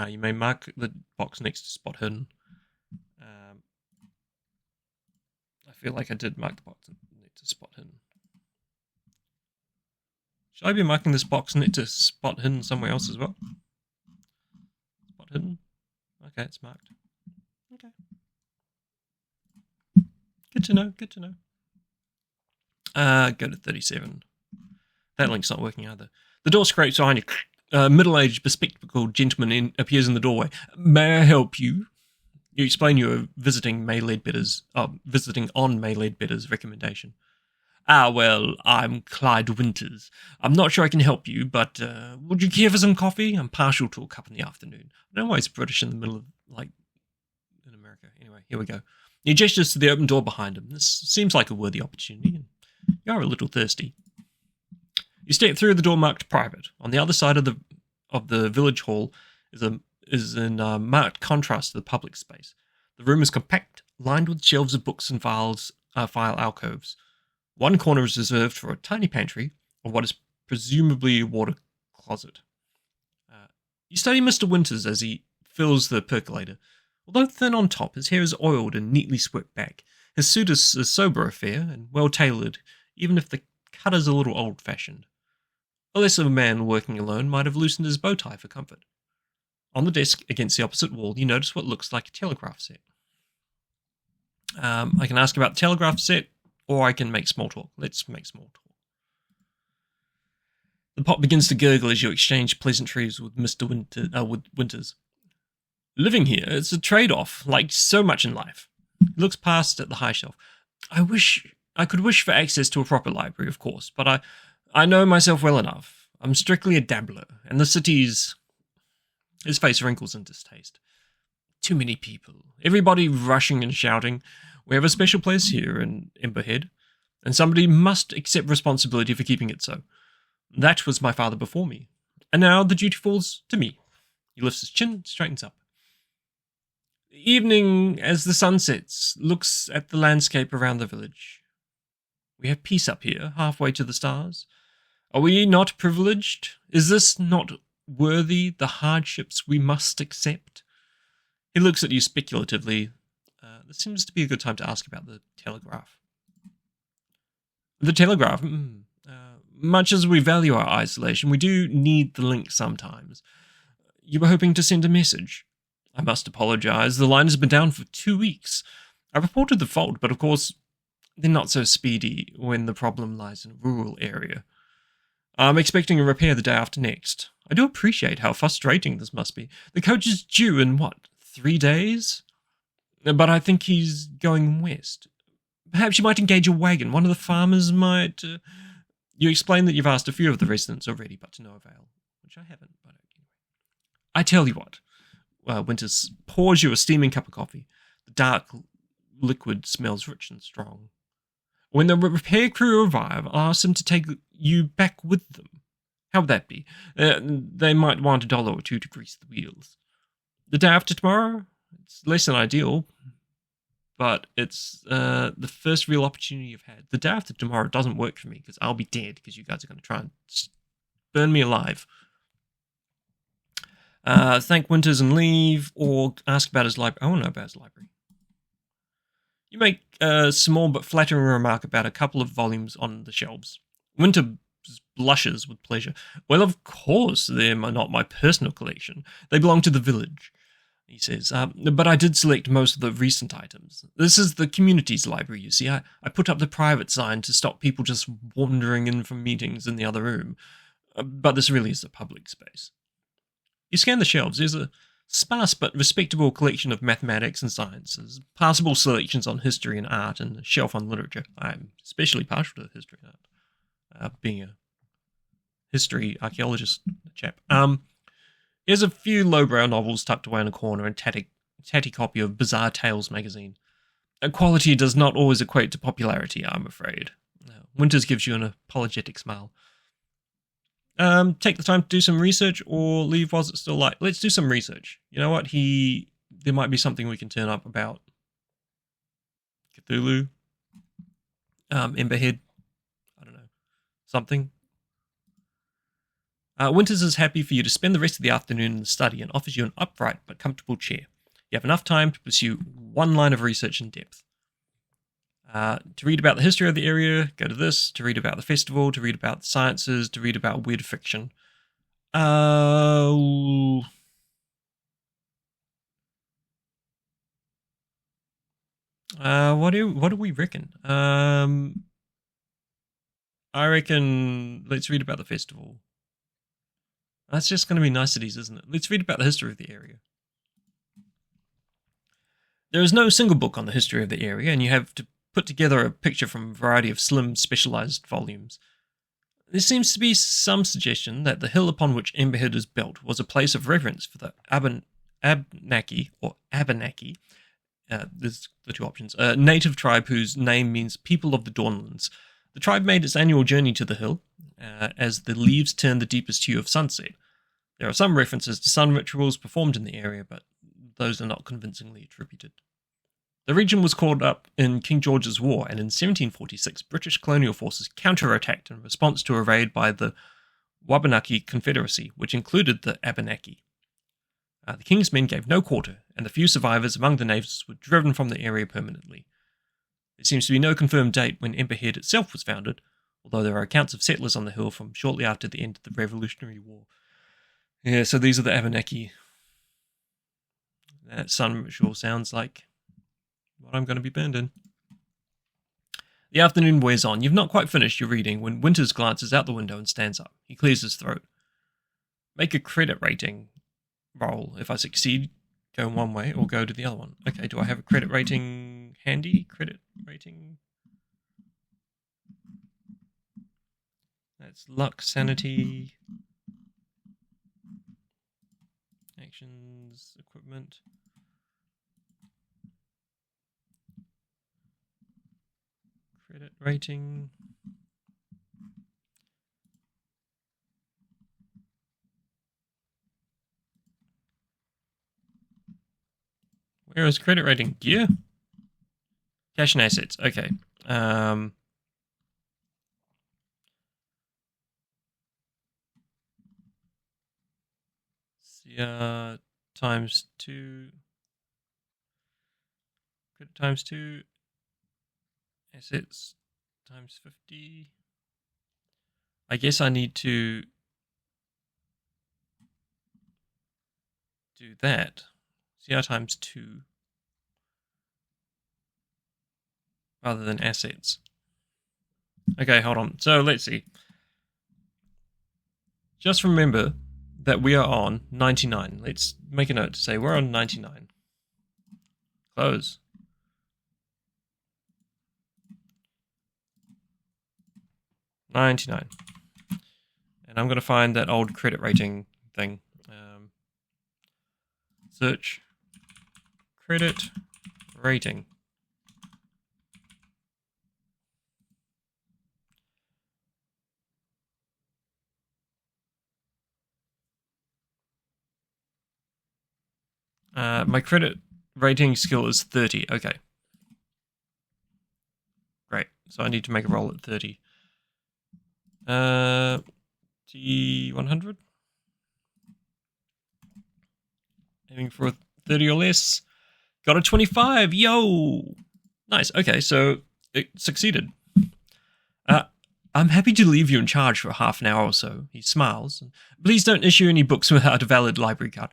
You may mark the box next to spot hidden. I feel like I did mark the box next to spot hidden. Should I be marking this box next to spot hidden somewhere else as well? Spot hidden? Okay, it's marked. Okay. Good to know, good to know. Go to 37. That link's not working either. The door scrapes behind you. A middle-aged, bespectacled gentleman appears in the doorway. May I help you? You explain you are visiting on May Ledbetter's recommendation. Well, I'm Clyde Winters. I'm not sure I can help you, but would you care for some coffee? I'm partial to a cup in the afternoon. I don't know why it's British in the middle of, in America. Anyway, here we go. He gestures to the open door behind him. This seems like a worthy opportunity, and you are a little thirsty. You step through the door marked private. On the other side of the village hall is in marked contrast to the public space. The room is compact, lined with shelves of books and file alcoves. One corner is reserved for a tiny pantry, or what is presumably a water closet. You study Mr. Winters as he fills the percolator. Although thin on top, his hair is oiled and neatly swept back. His suit is a sober affair and well-tailored, even if the cut is a little old-fashioned. A less of a man working alone might have loosened his bow tie for comfort. On the desk against the opposite wall, you notice what looks like a telegraph set. I can ask about the telegraph set, or I can make small talk. Let's make small talk. The pot begins to gurgle as you exchange pleasantries with Mr. Winters. Living here is a trade-off, like so much in life. He looks past at the high shelf. I could wish for access to a proper library, of course, but I know myself well enough. I'm strictly a dabbler, and the city's... His face wrinkles in distaste. Too many people. Everybody rushing and shouting. We have a special place here in Emberhead, and somebody must accept responsibility for keeping it so. That was my father before me, and now the duty falls to me. He lifts his chin, straightens up. The evening, as the sun sets, looks at the landscape around the village. We have peace up here, halfway to the stars. Are we not privileged? Is this not worthy the hardships we must accept? He looks at you speculatively. This seems to be a good time to ask about the telegraph. The telegraph? Much as we value our isolation, we do need the link sometimes. You were hoping to send a message. I must apologize. The line has been down for 2 weeks. I reported the fault, but of course, they're not so speedy when the problem lies in a rural area. I'm expecting a repair the day after next. I do appreciate how frustrating this must be. The coach is due in, 3 days? But I think he's going west. Perhaps you might engage a wagon. One of the farmers might... You explain that you've asked a few of the residents already, but to no avail, which I haven't. But anyway. I tell you what. Winters pours you a steaming cup of coffee. The dark liquid smells rich and strong. When the repair crew arrive, I'll ask them to take you back with them. How would that be? They might want $1 or $2 to grease the wheels. The day after tomorrow? It's less than ideal, but it's the first real opportunity you've had. The day after tomorrow doesn't work for me because I'll be dead because you guys are going to try and burn me alive. Thank Winters and leave, or ask about his library. I want to know about his library. You make a small but flattering remark about a couple of volumes on the shelves. Winter blushes with pleasure. Well, of course, they're not my personal collection. They belong to the village, he says. But I did select most of the recent items. This is the community's library, you see. I put up the private sign to stop people just wandering in from meetings in the other room. But this really is a public space. You scan the shelves. There's a sparse but respectable collection of mathematics and sciences, passable selections on history and art, and a shelf on literature. I'm especially partial to history and art, being a history archaeologist chap. Here's a few lowbrow novels tucked away in a corner and tatty copy of Bizarre Tales magazine. Quality does not always equate to popularity, I'm afraid. Winters gives you an apologetic smile. Take the time to do some research or leave whilst it's still light. Let's do some research. You know what? There might be something we can turn up about Cthulhu, Emberhead, I don't know, something. Winters is happy for you to spend the rest of the afternoon in the study and offers you an upright but comfortable chair. You have enough time to pursue one line of research in depth. To read about the history of the area, go to this. To read about the festival, to read about the sciences, to read about weird fiction. What do we reckon? I reckon let's read about the festival. That's just going to be niceties, isn't it? Let's read about the history of the area. There is no single book on the history of the area, and you have to put together a picture from a variety of slim, specialized volumes. There seems to be some suggestion that the hill upon which Emberhead is built was a place of reverence for the Abenaki, There's the two options. A native tribe whose name means people of the Dawnlands. The tribe made its annual journey to the hill as the leaves turn the deepest hue of sunset. There are some references to sun rituals performed in the area, but those are not convincingly attributed. The region was caught up in King George's War, and in 1746, British colonial forces counterattacked in response to a raid by the Wabanaki Confederacy, which included the Abenaki. The king's men gave no quarter, and the few survivors among the natives were driven from the area permanently. There seems to be no confirmed date when Ember Head itself was founded, although there are accounts of settlers on the hill from shortly after the end of the Revolutionary War. Yeah, so these are the Abenaki. That sun ritual sounds like what I'm going to be burned in. The afternoon wears on. You've not quite finished your reading when Winters glances out the window and stands up. He clears his throat. Make a credit rating roll. If I succeed, go one way or go to the other one. Okay, do I have a credit rating handy? Credit rating? That's luck, sanity, actions, equipment. Credit rating. Where is credit rating? Gear? Cash and assets. Okay. Times 2. Credit times 2. Assets times 50. I guess I need to do that. CR times 2 rather than assets. Okay, hold on. So let's see. Just remember that we are on 99. Let's make a note to say we're on 99. Close. $99. And I'm going to find that old credit rating thing. Search credit rating. My credit rating skill is 30. Okay. Great. So I need to make a roll at 30. T100. Aiming for a 30 or less. Got a 25. Yo! Nice. Okay, so it succeeded. I'm happy to leave you in charge for half an hour or so. He smiles. Please don't issue any books without a valid library card.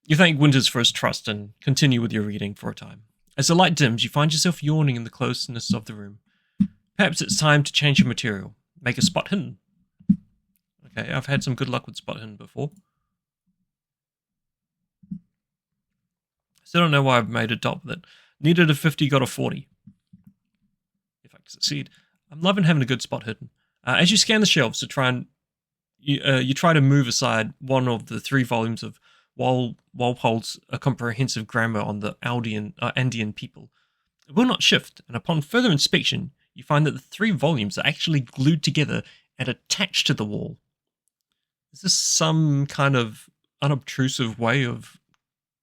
You thank Winters for his trust and continue with your reading for a time. As the light dims, you find yourself yawning in the closeness of the room. Perhaps it's time to change your material. Make a spot hidden. Okay, I've had some good luck with spot hidden before. Still don't know why I've made a dot with it. Needed a 50, got a 40. If I succeed. I'm loving having a good spot hidden. As you scan the shelves to try and you try to move aside one of the 3 volumes of Walpole's A Comprehensive Grammar on the Andean People. It will not shift, and upon further inspection, you find that the 3 volumes are actually glued together and attached to the wall. Is this some kind of unobtrusive way of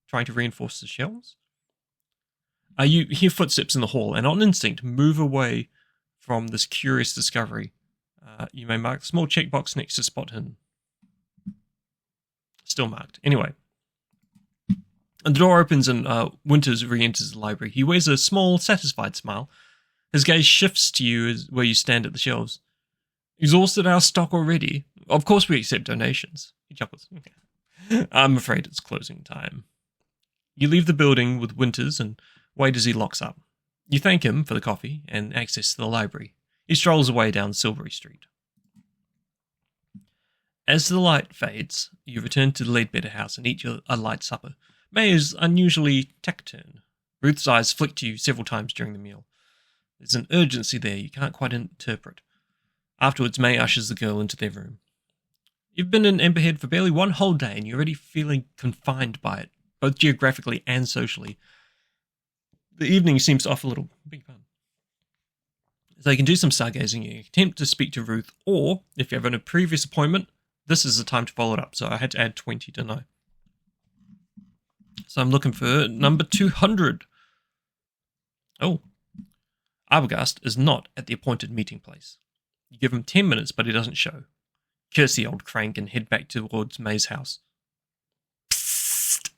trying to reinforce the shelves? You hear footsteps in the hall, and on instinct, move away from this curious discovery. You may mark the small checkbox next to spot hidden. Still marked. Anyway. And the door opens and Winters re-enters the library. He wears a small, satisfied smile. His gaze shifts to you where you stand at the shelves. Exhausted our stock already? Of course we accept donations. He chuckles. I'm afraid it's closing time. You leave the building with Winters and wait as he locks up. You thank him for the coffee and access to the library. He strolls away down Silbury Street. As the light fades, you return to the Leadbetter house and eat a light supper. May is unusually taciturn. Ruth's eyes flick to you several times during the meal. There's an urgency there you can't quite interpret. Afterwards, May ushers the girl into their room. You've been in Emberhead for barely one whole day and you're already feeling confined by it, both geographically and socially. The evening seems to offer a little big fun. So you can do some stargazing, you attempt to speak to Ruth, or if you have a previous appointment, this is the time to follow it up. So I had to add 20, didn't I? So I'm looking for number 200. Oh, Arbogast is not at the appointed meeting place. You give him 10 minutes, but he doesn't show. Curse the old crank and head back towards May's house. Psst.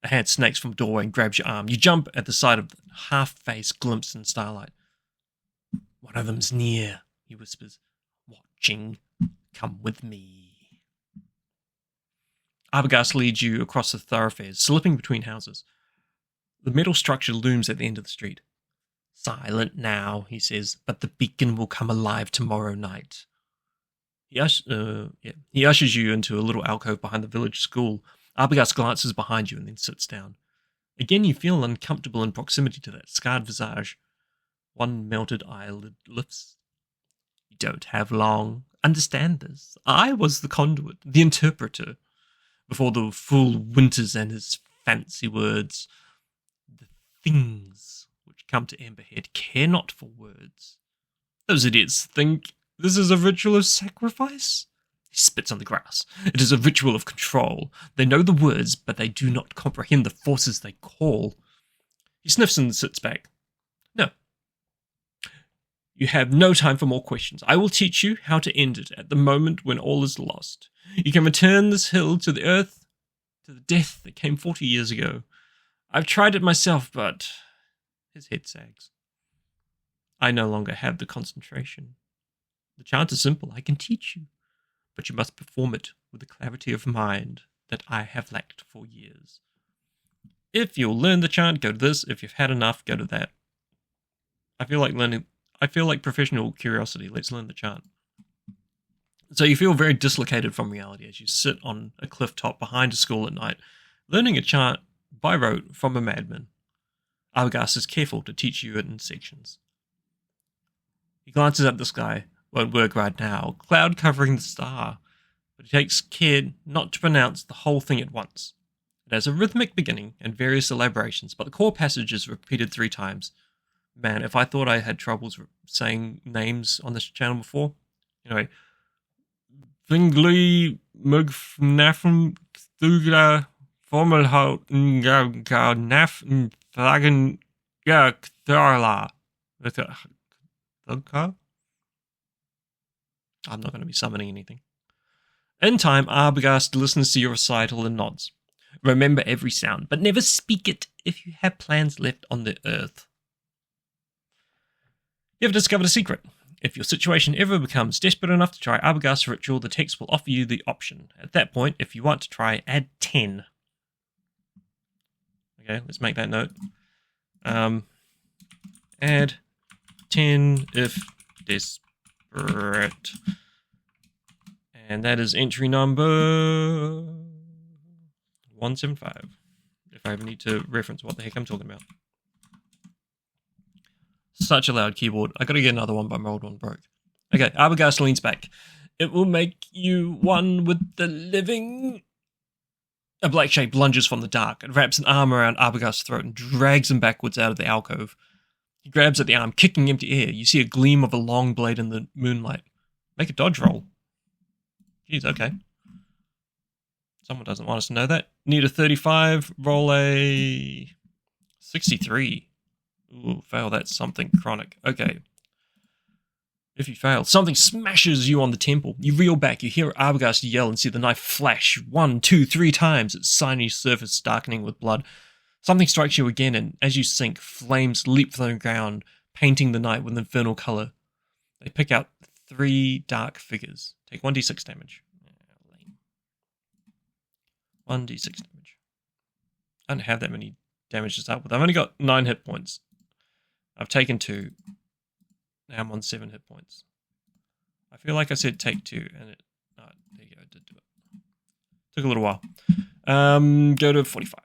A hand snakes from a doorway and grabs your arm. You jump at the sight of the half-face glimpse in starlight. One of them's near, he whispers. Watching. Come with me. Arbogast leads you across the thoroughfares, slipping between houses. The metal structure looms at the end of the street. Silent now, he says, but the beacon will come alive tomorrow night. He ushers you into a little alcove behind the village school. Arbogast glances behind you and then sits down. Again, you feel uncomfortable in proximity to that scarred visage. One melted eyelid lifts. You don't have long. Understand this. I was the conduit, the interpreter, before the fool Winters and his fancy words. The things which come to Amberhead care not for words. Those idiots think this is a ritual of sacrifice? He spits on the grass. It is a ritual of control. They know the words, but they do not comprehend the forces they call. He sniffs and sits back. No. You have no time for more questions. I will teach you how to end it at the moment when all is lost. You can return this hill to the earth, to the death that came 40 years ago. I've tried it myself, but his head sags. I no longer have the concentration. The chant is simple. I can teach you, but you must perform it with the clarity of mind that I have lacked for years. If you'll learn the chant, go to this. If you've had enough, go to that. I feel like professional curiosity. Let's learn the chant. So you feel very dislocated from reality as you sit on a cliff top behind a school at night, learning a chant by rote from a madman. Arbogast is careful to teach you it in sections. He glances at the sky. Won't work right now. Cloud covering the star. But he takes care not to pronounce the whole thing at once. It has a rhythmic beginning and various elaborations, but the core passage is repeated 3 times. Man, if I thought I had troubles saying names on this channel before. Anyway. Vingli Mugfnafm Cthulhu Formelhout Naf Dragon Cthulhu. I'm not going to be summoning anything. In time, Arbogast listens to your recital and nods. Remember every sound, but never speak it if you have plans left on the earth. You have discovered a secret. If your situation ever becomes desperate enough to try Arbogast's ritual, the text will offer you the option. At that point, if you want to try, add 10. Okay, let's make that note. Add 10 if desperate. And that is entry number 175. If I ever need to reference what the heck I'm talking about. Such a loud keyboard. I gotta get another one, but my old one broke. Okay, Arbogast leans back. It will make you one with the living. A black shape lunges from the dark. It wraps an arm around Arbogast's throat and drags him backwards out of the alcove. He grabs at the arm, kicking empty air. You see a gleam of a long blade in the moonlight. Make a dodge roll. Jeez, okay. Someone doesn't want us to know that. Need a 35, roll a 63. Ooh, fail, that's something chronic. Okay. If you fail, something smashes you on the temple. You reel back, you hear Arbogast yell and see the knife flash 1, 2, 3 times, its shiny surface darkening with blood. Something strikes you again, and as you sink, flames leap from the ground, painting the night with infernal color. They pick out 3 dark figures. Take 1d6 damage. 1d6 damage. I don't have that many damage to start with. I've only got 9 hit points. I've taken 2. Now I'm on 7 hit points. I feel like I said take 2, and it... Oh, there you go, I did do it. Took a little while. Go to 45.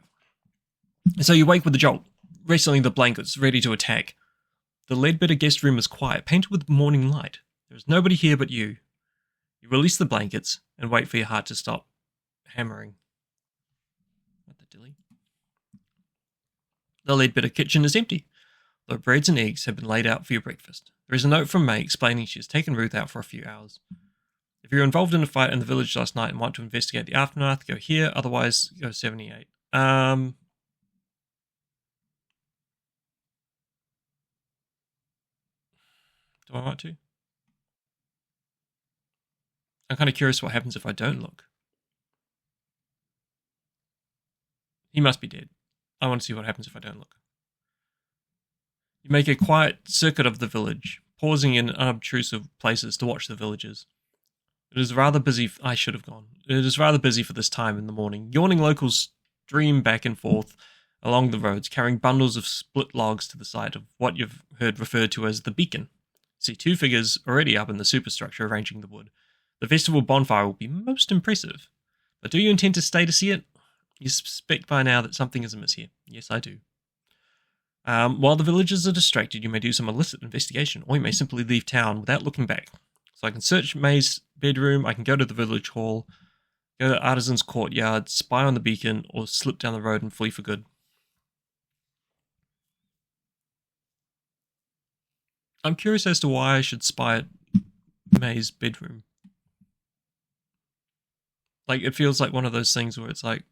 So you wake with a jolt, wrestling the blankets, ready to attack. The Leadbetter guest room is quiet, painted with morning light. There is nobody here but you. You release the blankets and wait for your heart to stop hammering. What the dilly? The Leadbetter kitchen is empty, though breads and eggs have been laid out for your breakfast. There is a note from May explaining she has taken Ruth out for a few hours. If you're involved in a fight in the village last night and want to investigate the aftermath, go here, otherwise go 78. Do I want to? I'm kind of curious what happens if I don't look. He must be dead. I want to see what happens if I don't look. You make a quiet circuit of the village, pausing in unobtrusive places to watch the villagers. It is rather busy. I should have gone. It is rather busy for this time in the morning. Yawning locals stream back and forth along the roads, carrying bundles of split logs to the site of what you've heard referred to as the beacon. You see two figures already up in the superstructure arranging the wood. The festival bonfire will be most impressive. But do you intend to stay to see it? You suspect by now that something is amiss here. Yes, I do. While the villagers are distracted, you may do some illicit investigation, or you may simply leave town without looking back. So I can search May's bedroom, I can go to the village hall, go to Artisan's courtyard, spy on the beacon, or slip down the road and flee for good. I'm curious as to why I should spy at May's bedroom. Like, it feels like one of those things where it's like,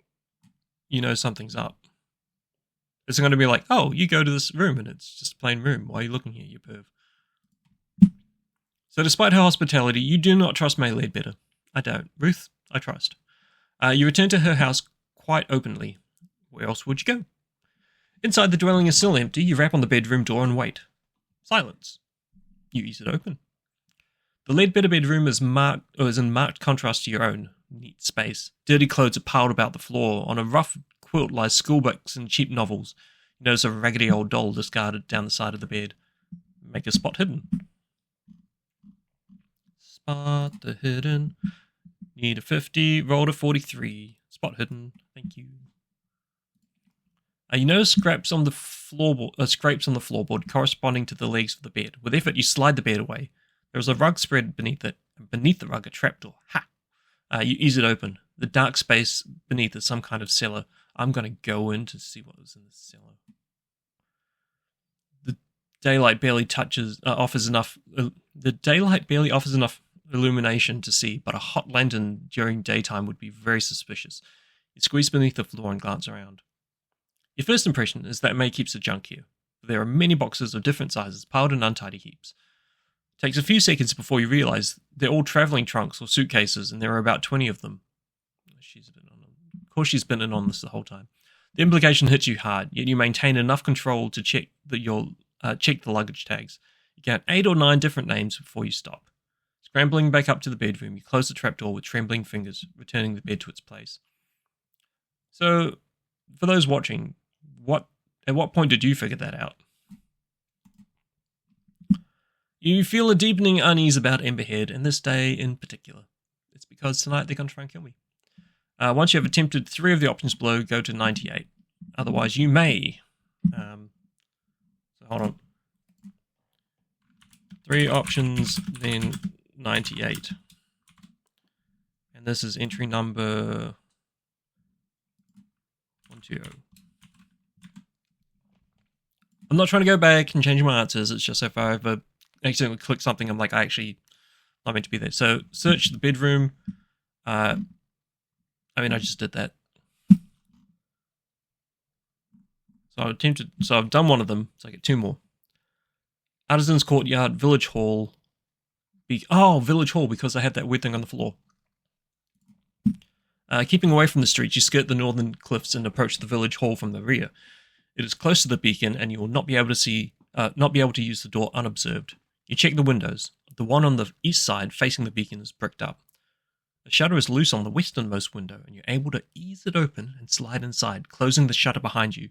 you know something's up. It's going to be like, oh, you go to this room and it's just a plain room. Why are you looking here, you perv? So despite her hospitality, you do not trust May Leadbetter. I don't. Ruth, I trust. You return to her house quite openly. Where else would you go? Inside, the dwelling is still empty. You rap on the bedroom door and wait. Silence. You ease it open. The Leadbetter bedroom is in marked contrast to your own. Neat space. Dirty clothes are piled about the floor. On a rough quilt lies schoolbooks and cheap novels. You notice a raggedy old doll discarded down the side of the bed. Make a spot hidden. Spot the hidden. Need a 50. Roll to 43. Spot hidden. Thank you. You notice scrapes on the floorboard corresponding to the legs of the bed. With effort, you slide the bed away. There is a rug spread beneath it, and beneath the rug a trapdoor. Ha! You ease it open. The dark space beneath is some kind of cellar. I'm going to go in to see what was in the cellar. The daylight barely offers enough illumination to see, but a hot lantern during daytime would be very suspicious. You squeeze beneath the floor and glance around. Your first impression is that May keeps the junk here. There are many boxes of different sizes piled in untidy heaps. It takes a few seconds before you realize they're all traveling trunks or suitcases, and there are about 20 of them. Of course she's been in on this the whole time. The implication hits you hard, yet you maintain enough control to check the luggage tags. You count 8 or 9 different names before you stop. Scrambling back up to the bedroom, you close the trapdoor with trembling fingers, returning the bed to its place. So, for those watching, at what point did you figure that out? You feel a deepening unease about Emberhead, and this day in particular. It's because tonight they're going to try and kill me. Once you have attempted 3 of the options below, go to 98. Otherwise, you may. So hold on. 3 options, then 98. And this is entry number 120. I'm not trying to go back and change my answers. It's just if I ever accidentally click something, I'm like, I actually not meant to be there. So search the bedroom. I just did that. So I've done one of them. So I get 2 more. Artisan's courtyard, village hall. Village hall, because I had that weird thing on the floor. Keeping away from the streets, you skirt the northern cliffs and approach the village hall from the rear. It is close to the beacon, and you will not be able to use the door unobserved. You check the windows. The one on the east side facing the beacon is bricked up. The shutter is loose on the westernmost window, and you're able to ease it open and slide inside, closing the shutter behind you.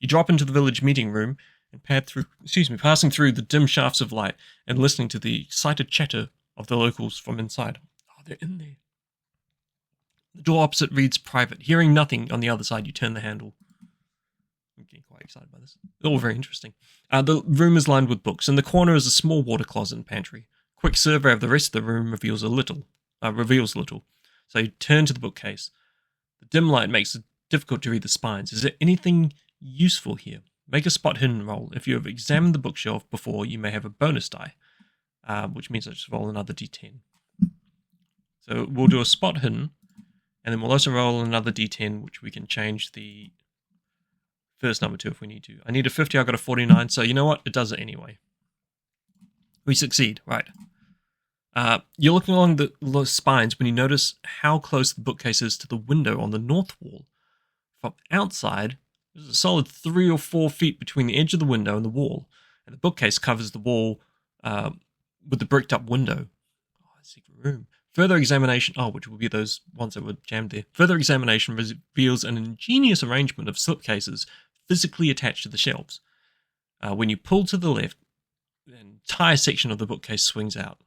You drop into the village meeting room and passing through the dim shafts of light and listening to the excited chatter of the locals from inside. Oh, they're in there. The door opposite reads private. Hearing nothing on the other side, you turn the handle. I'm getting quite excited by this. All very interesting. The room is lined with books. In the corner is a small water closet and pantry. Quick survey of the rest of the room reveals little. So you turn to the bookcase. The dim light makes it difficult to read the spines. Is there anything useful here. Make a spot hidden roll. If you have examined the bookshelf before, you may have a bonus die, which means I just roll another d10. So we'll do a spot hidden, and then we'll also roll another d10, which we can change the first number to if we need to. I need a 50, I got a 49, so you know what? It does it anyway. We succeed, right. You're looking along the spines when you notice how close the bookcase is to the window on the north wall. From outside, there's a solid 3 or 4 feet between the edge of the window and the wall, and the bookcase covers the wall with the bricked up window. Oh, secret room. Further examination, which will be those ones that were jammed there. Further examination reveals an ingenious arrangement of slipcases physically attached to the shelves. When you pull to the left, an entire section of the bookcase swings out.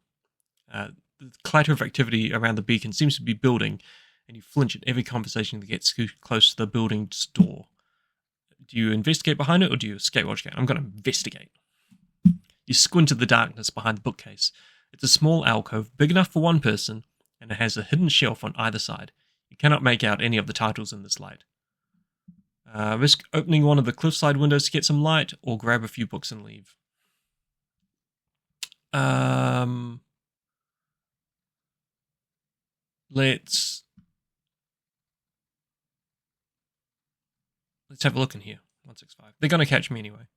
The clatter of activity around the beacon seems to be building, and you flinch at every conversation that gets too close to the building's door. Do you investigate behind it, or do you escape watch game? I'm going to investigate. You squint at the darkness behind the bookcase. It's a small alcove, big enough for one person, and it has a hidden shelf on either side. You cannot make out any of the titles in this light. Risk opening one of the cliffside windows to get some light, or grab a few books and leave. Let's have a look in here. 165. They're going to catch me anyway.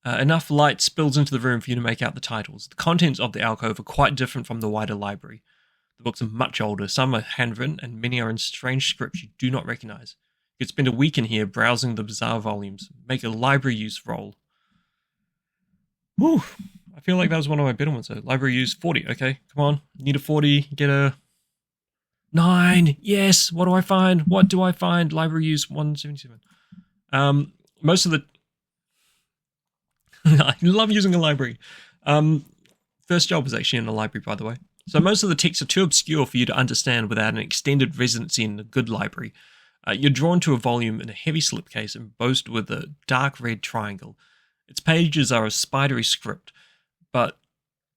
Enough light spills into the room for you to make out the titles. The contents of the alcove are quite different from the wider library. The books are much older, some are handwritten, and many are in strange scripts you do not recognize. You could spend a week in here browsing the bizarre volumes. Make a library use roll. Whew, I feel like that was one of my better ones. So library use 40. Okay, come on. Need a 40. Get a 9. Yes. What do I find? What do I find? Library use 177. Most of the... I love using a library. First job was actually in a library, by the way. So most of the texts are too obscure for you to understand without an extended residency in a good library. You're drawn to a volume in a heavy slipcase embossed with a dark red triangle. Its pages are a spidery script, but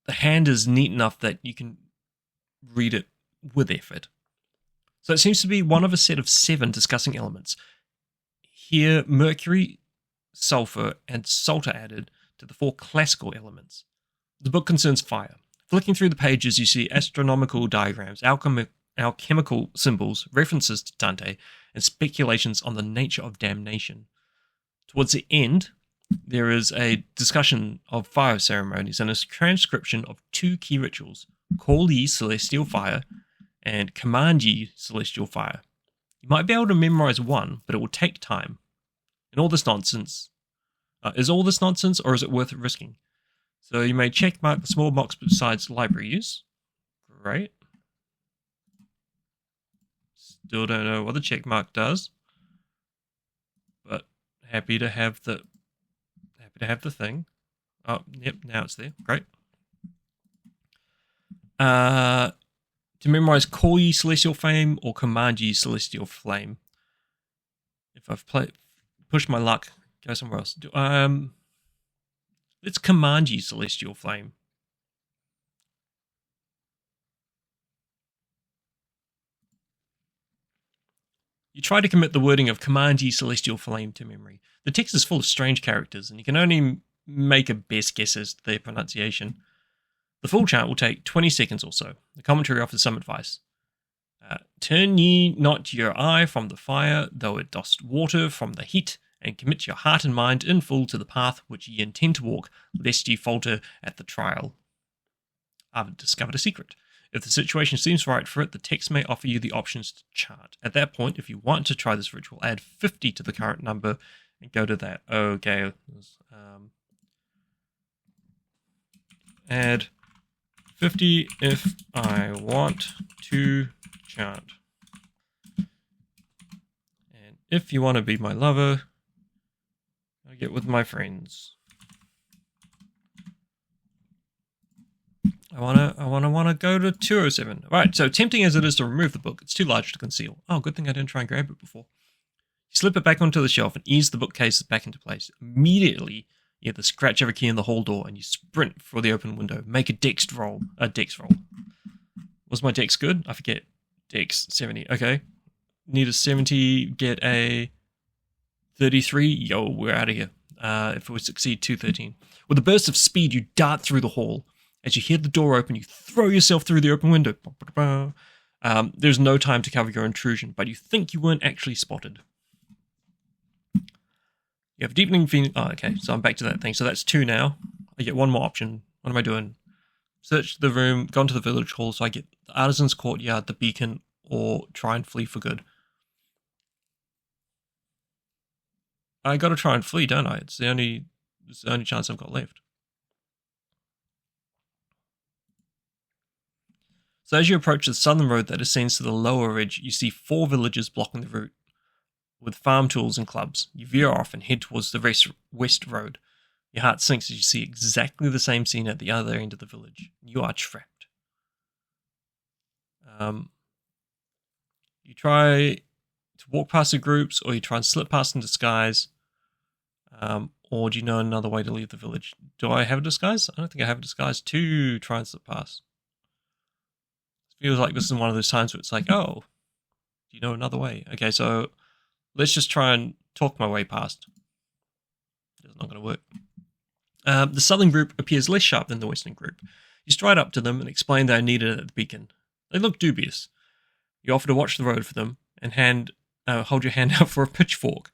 the hand is neat enough that you can read it with effort. So it seems to be one of a set of 7 discussing elements. Here, mercury, sulfur, and salt are added to the 4 classical elements. The book concerns fire. Flicking through the pages, you see astronomical diagrams, alchemical symbols, references to Dante, and speculations on the nature of damnation. Towards the end, there is a discussion of fire ceremonies and a transcription of 2 key rituals: Call Ye Celestial Fire and Command Ye Celestial Fire. You might be able to memorize one, but it will take time. And all this nonsense... is all this nonsense, or is it worth risking? So you may check mark the small box besides library use. Great. Still don't know what the check mark does, but happy to have the thing. Oh, yep, now it's there. Great. To memorize Call Ye Celestial Flame or Command Ye Celestial Flame. If I've pushed my luck, go somewhere else. Let's Command Ye Celestial Flame. You try to commit the wording of Command Ye Celestial Flame to memory. The text is full of strange characters, and you can only make a best guess as to their pronunciation. The full chant will take 20 seconds or so. The commentary offers some advice. Turn ye not your eye from the fire, though it dost water from the heat, and commit your heart and mind in full to the path which ye intend to walk, lest ye falter at the trial. I've discovered a secret. If the situation seems right for it, the text may offer you the options to chant. At that point, if you want to try this ritual, add 50 to the current number and go to that. Okay. Add 50 if I want to chant. And if you want to be my lover, I get with my friends. I wanna go to 207. Right, so tempting as it is to remove the book, it's too large to conceal. Oh, good thing I didn't try and grab it before. You slip it back onto the shelf and ease the bookcase back into place. Immediately, you hear the scratch of a key in the hall door and you sprint for the open window. Make a dex roll. Was my dex good? I forget. Dex 70. Okay. need a 70, get a 33. Yo, we're out of here. If we succeed, 213. With a burst of speed, you dart through the hall. As you hear the door open, you throw yourself through the open window. There's no time to cover your intrusion, but you think you weren't actually spotted. You have deepening feeling. Oh, okay, so I'm back to that thing. So that's 2 now. I get one more option. What am I doing? Search the room, gone to the village hall, so I get the Artisan's Courtyard, the beacon, or try and flee for good. I gotta try and flee, don't I? It's the only chance I've got left. So as you approach the southern road that ascends to the lower ridge, you see 4 villagers blocking the route with farm tools and clubs. You veer off and head towards the west road. Your heart sinks as you see exactly the same scene at the other end of the village. You are trapped. You try to walk past the groups, or you try and slip past in disguise, or do you know another way to leave the village? Do I have a disguise? I don't think I have a disguise to try and slip past. It feels like this is one of those times where it's like, oh, do you know another way? Okay, so let's just try and talk my way past. It's not going to work. The southern group appears less sharp than the western group. You stride up to them and explain they are needed at the beacon. They look dubious. You offer to watch the road for them and hold your hand out for a pitchfork.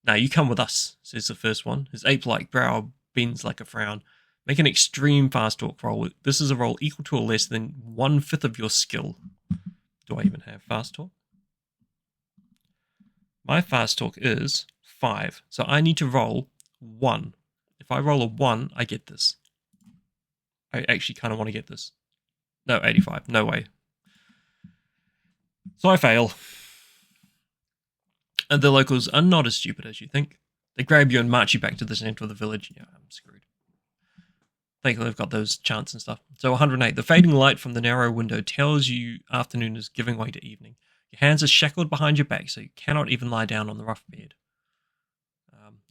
"Now you come with us," says the first one. His ape-like brow bends like a frown. "Make an extreme fast talk roll. This is a roll equal to or less than 1/5 of your skill." Do I even have fast talk? My fast talk is 5, so I need to roll 1. If I roll a 1, I get this. I actually kind of want to get this. No, 85. No way. So I fail. And the locals are not as stupid as you think. They grab you and march you back to the center of the village. Yeah, I'm screwed. Thankfully, they've got those chants and stuff. So 108. The fading light from the narrow window tells you afternoon is giving way to evening. Your hands are shackled behind your back, so you cannot even lie down on the rough bed.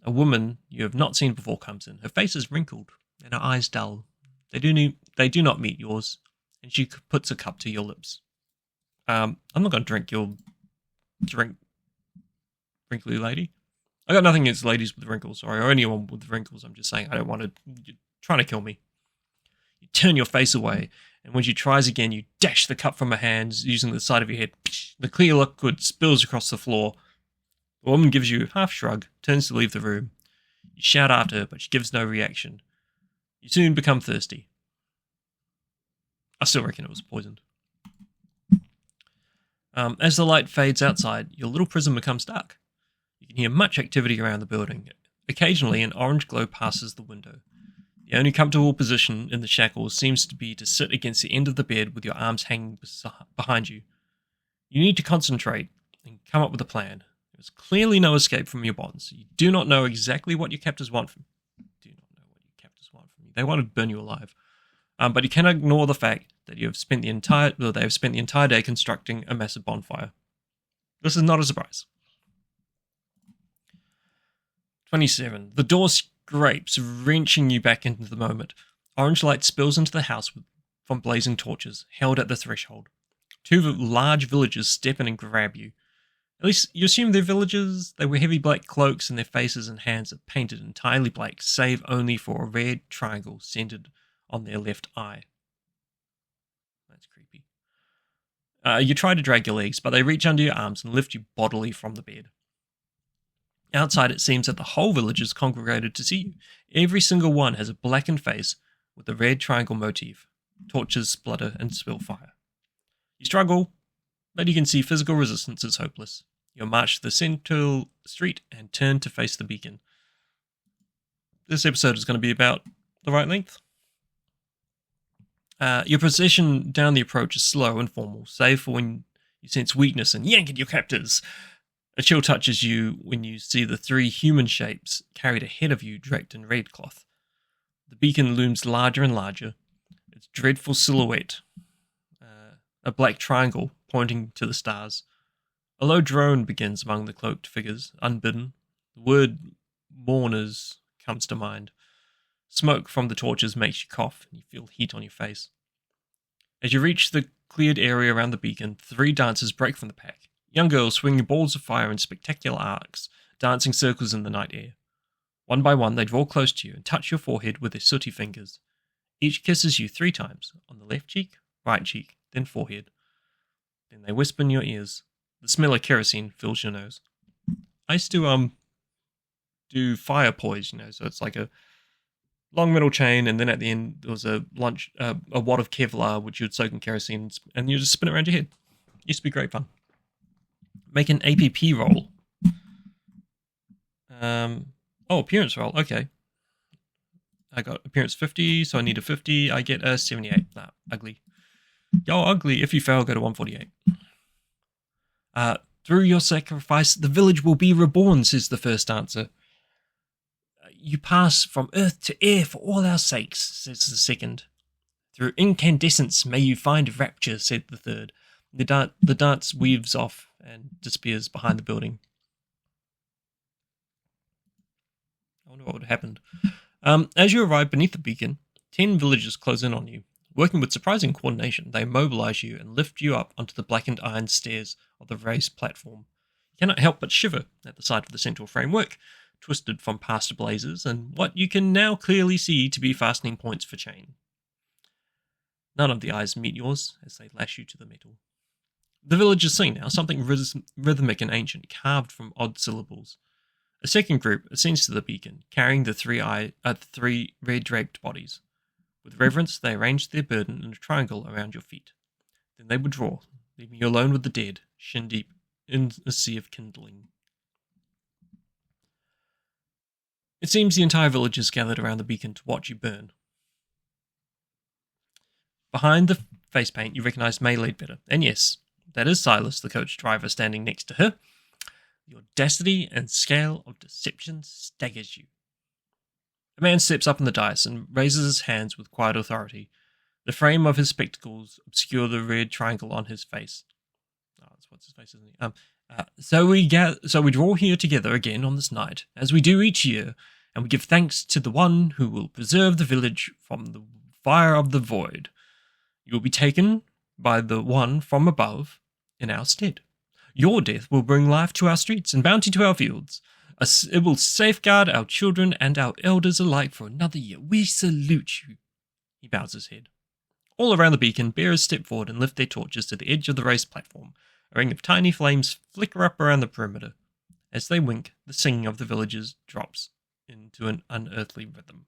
A woman you have not seen before comes in. Her face is wrinkled and her eyes dull. They do not meet yours, and she puts a cup to your lips. I'm not going to drink your drink, wrinkly lady. I got nothing against ladies with wrinkles, sorry, or anyone with wrinkles. I'm just saying I don't want to. You're trying to kill me. You turn your face away, and when she tries again, you dash the cup from her hands using the side of your head. The clear liquid spills across the floor. The woman gives you a half shrug, turns to leave the room. You shout after her, but she gives no reaction. You soon become thirsty. I still reckon it was poisoned. As the light fades outside, your little prison becomes dark. You can hear much activity around the building. Occasionally, an orange glow passes the window. The only comfortable position in the shackles seems to be to sit against the end of the bed with your arms hanging behind you. You need to concentrate and come up with a plan. There's clearly no escape from your bonds. You do not know exactly what your captors want from you. They want to burn you alive. But you cannot ignore the fact that they have spent the entire day constructing a massive bonfire. This is not a surprise. 27. The door scrapes, wrenching you back into the moment. Orange light spills into the house from blazing torches, held at the threshold. 2 large villagers step in and grab you. At least you assume they're villagers. They wear heavy black cloaks and their faces and hands are painted entirely black, save only for a red triangle centered on their left eye. That's creepy. You try to drag your legs, but they reach under your arms and lift you bodily from the bed. Outside, it seems that the whole village is congregated to see you. Every single one has a blackened face with a red triangle motif. Torches splutter and spill fire. You struggle, but you can see physical resistance is hopeless. You'll march to the central street and turn to face the beacon. This episode is going to be about the right length. Your procession down the approach is slow and formal, save for when you sense weakness and yank at your captors. A chill touches you when you see the 3 human shapes carried ahead of you draped in red cloth. The beacon looms larger and larger, its dreadful silhouette, a black triangle pointing to the stars. A low drone begins among the cloaked figures, unbidden. The word mourners comes to mind. Smoke from the torches makes you cough, and you feel heat on your face. As you reach the cleared area around the beacon, 3 dancers break from the pack. Young girls swinging balls of fire in spectacular arcs, dancing circles in the night air. One by one, they draw close to you and touch your forehead with their sooty fingers. Each kisses you 3 times, on the left cheek, right cheek, then forehead. Then they whisper in your ears. The smell of kerosene fills your nose. I used to do fire poise, so it's like a long metal chain, and then at the end there was a wad of Kevlar which you'd soak in kerosene, and you just spin it around your head. Used to be great fun. Make an APP roll. Appearance roll. Okay. I got appearance 50, so I need a 50. I get a 78. Nah, ugly. Yo, ugly. If you fail, go to 148. Through your sacrifice, the village will be reborn, says the first answer. You pass from earth to air for all our sakes, says the second. Through incandescence may you find rapture, said the third. The dance weaves off and disappears behind the building. I wonder what would have happened. As you arrive beneath the beacon, 10 villagers close in on you. Working with surprising coordination, they mobilize you and lift you up onto the blackened iron stairs of the raised platform. You cannot help but shiver at the sight of the central framework, twisted from past blazes, and what you can now clearly see to be fastening points for chain. None of the eyes meet yours as they lash you to the metal. The villagers sing now, something rhythmic and ancient, carved from odd syllables. A second group ascends to the beacon, carrying the 3 red-draped bodies. With reverence, they arrange their burden in a triangle around your feet. Then they withdraw, leaving you alone with the dead, shin-deep in a sea of kindling. It seems the entire village is gathered around the beacon to watch you burn. Behind the face paint, you recognize May Leadbetter. And yes, that is Silas, the coach driver, standing next to her. The audacity and scale of deception staggers you. A man steps up on the dais and raises his hands with quiet authority. The frame of his spectacles obscure the red triangle on his face. Oh, that's what's his face, isn't he? So we draw here together again on this night, as we do each year, and we give thanks to the one who will preserve the village from the fire of the void. You will be taken by the one from above in our stead. Your death will bring life to our streets and bounty to our fields. It will safeguard our children and our elders alike for another year. We salute you. He bows his head. All around the beacon, bearers step forward and lift their torches to the edge of the raised platform. A ring of tiny flames flicker up around the perimeter. As they wink, the singing of the villagers drops into an unearthly rhythm.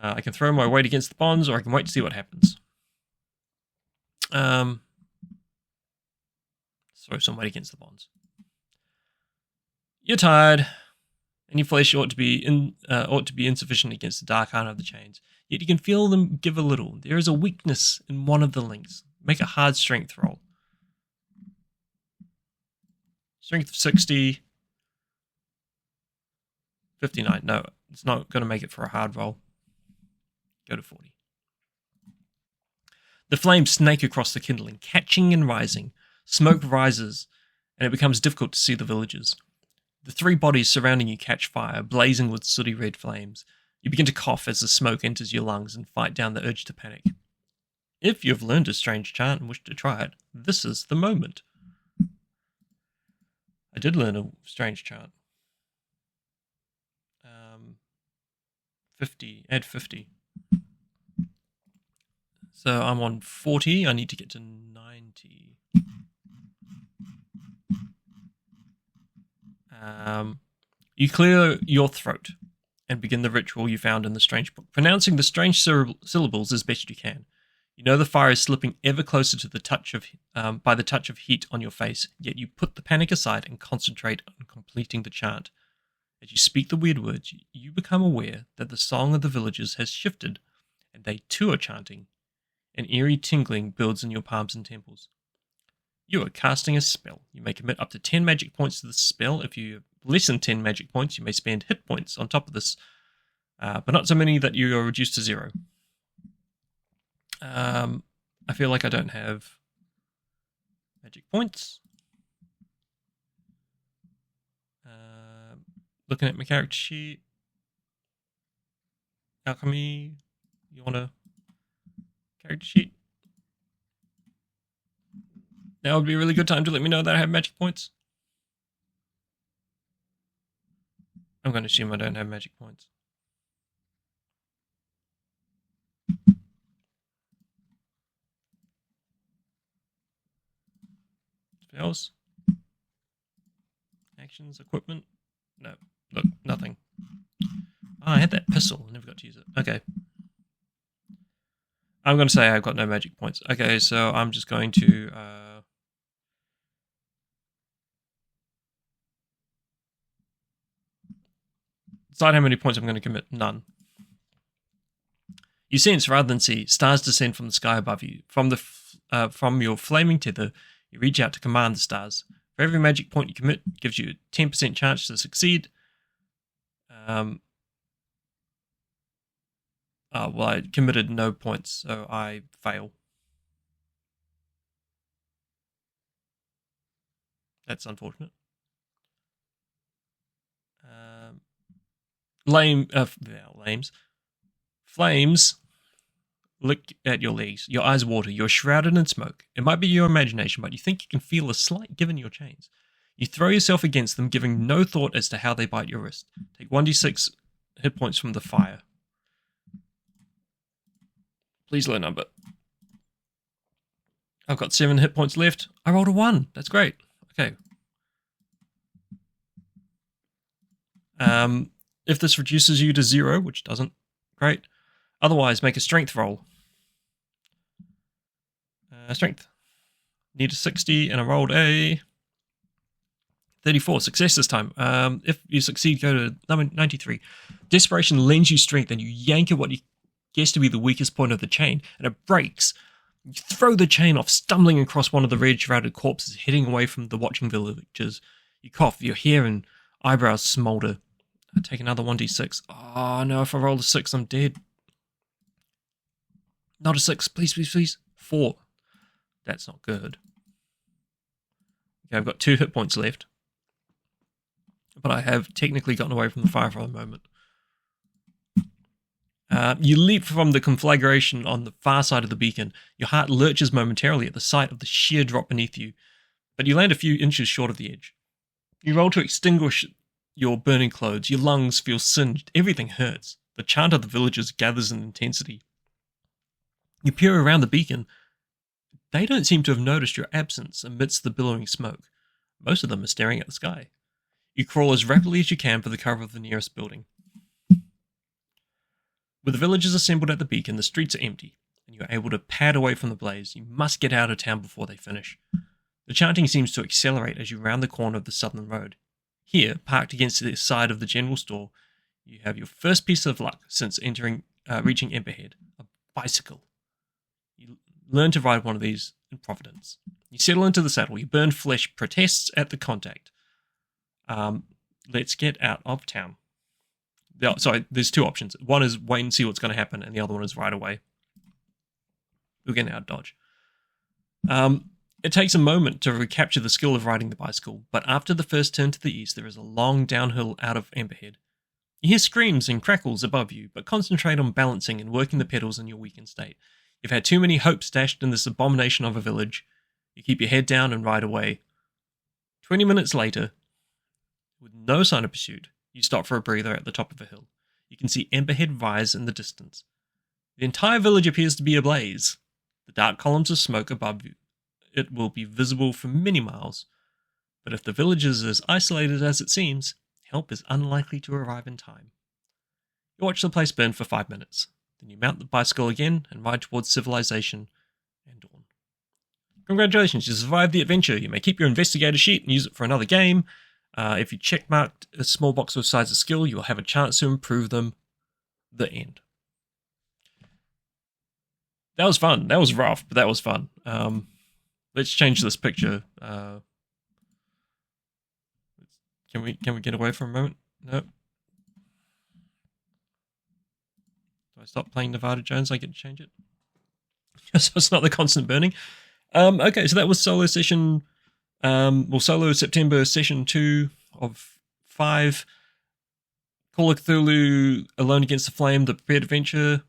I can throw my weight against the bonds, or I can wait to see what happens. Throw some weight against the bonds. You're tired, and your flesh ought to be insufficient against the dark iron of the chains. Yet you can feel them give a little. There is a weakness in one of the links. Make a hard strength roll. Strength of 60. 59. No, it's not going to make it for a hard roll. Go to 40. The flames snake across the kindling, catching and rising. Smoke rises, and it becomes difficult to see the villagers. The 3 bodies surrounding you catch fire, blazing with sooty red flames. You begin to cough as the smoke enters your lungs and fight down the urge to panic. If you have learned a strange chant and wish to try it, this is the moment. I did learn a strange chant. 50. Add 50. So I'm on 40. I need to get to 90. You clear your throat and begin the ritual you found in the strange book, pronouncing the strange syllables as best you can. You know the fire is slipping ever closer to the touch of by the touch of heat on your face, yet you put the panic aside and concentrate on completing the chant. As you speak the weird words, you become aware that the song of the villagers has shifted, and they too are chanting. An eerie tingling builds in your palms and temples. You are casting a spell. You may commit up to 10 magic points to the spell. If you have less than 10 magic points, you may spend hit points on top of this, but not so many that you are reduced to 0. I feel like I don't have magic points. Looking at my character sheet. Alchemy. You want a character sheet? Now would be a really good time to let me know that I have magic points. I'm going to assume I don't have magic points. Spells? Actions? Equipment? No. Look, nothing. Oh, I had that pistol. I never got to use it. Okay. I'm going to say I've got no magic points. Okay, so I'm just going to... decide how many points I'm going to commit. None. You sense rather than see stars descend from the sky above you. From your flaming tether, you reach out to command the stars. For every magic point you commit, it gives you a 10% chance to succeed. Well, I committed no points, so I fail. That's unfortunate. Lames. Flames lick at your legs. Your eyes water. You're shrouded in smoke. It might be your imagination, but you think you can feel a slight give in your chains. You throw yourself against them, giving no thought as to how they bite your wrist. Take 1d6 hit points from the fire. Please low number. I've got 7 hit points left. I rolled a 1. That's great. Okay. If this reduces you to 0, which doesn't, great. Otherwise, make a strength roll. Strength. Need a 60, and I rolled a 34. Success this time. If you succeed, go to number 93. Desperation lends you strength, and you yank at what you guess to be the weakest point of the chain, and it breaks. You throw the chain off, stumbling across one of the red-shrouded corpses, heading away from the watching villagers. You cough, your hair and eyebrows smolder. I take another 1d6. Oh no, if I roll a 6, I'm dead. Not a 6, please, please, please. 4. That's not good. Okay, I've got 2 hit points left. But I have technically gotten away from the fire for a moment. You leap from the conflagration on the far side of the beacon. Your heart lurches momentarily at the sight of the sheer drop beneath you, but you land a few inches short of the edge. You roll to extinguish your burning clothes. Your lungs feel singed. Everything hurts. The chant of the villagers gathers in intensity. You peer around the beacon. They don't seem to have noticed your absence amidst the billowing smoke. Most of them are staring at the sky. You crawl as rapidly as you can for the cover of the nearest building. With the villagers assembled at the beacon, the streets are empty, and you are able to pad away from the blaze. You must get out of town before they finish. The chanting seems to accelerate as you round the corner of the southern road. Here, parked against the side of the general store, you have your first piece of luck since reaching Emberhead, a bicycle. You learn to ride one of these in Providence. You settle into the saddle. Your burned flesh protests at the contact. Let's get out of town. Sorry, there's 2 options. One is wait and see what's going to happen, and the other one is right away. We're getting out of Dodge. It takes a moment to recapture the skill of riding the bicycle, but after the first turn to the east, there is a long downhill out of Emberhead. You hear screams and crackles above you, but concentrate on balancing and working the pedals in your weakened state. You've had too many hopes dashed in this abomination of a village. You keep your head down and ride away. 20 minutes later, with no sign of pursuit, you stop for a breather at the top of a hill. You can see Emberhead rise in the distance. The entire village appears to be ablaze. The dark columns of smoke above you. It will be visible for many miles. But if the village is as isolated as it seems, help is unlikely to arrive in time. You watch the place burn for 5 minutes. Then you mount the bicycle again and ride towards civilization and dawn. Congratulations, you survived the adventure. You may keep your investigator sheet and use it for another game. If you checkmarked a small box with size of skill, you will have a chance to improve them. The end. That was fun. That was rough, but that was fun. Let's change this picture. Can we get away for a moment? No. Do I stop playing Nevada Jones? I get to change it. So it's not the constant burning. Okay, so that was solo session. Solo September session 2 of 5. Call of Cthulhu, Alone Against the Flame, The Prepared Adventure.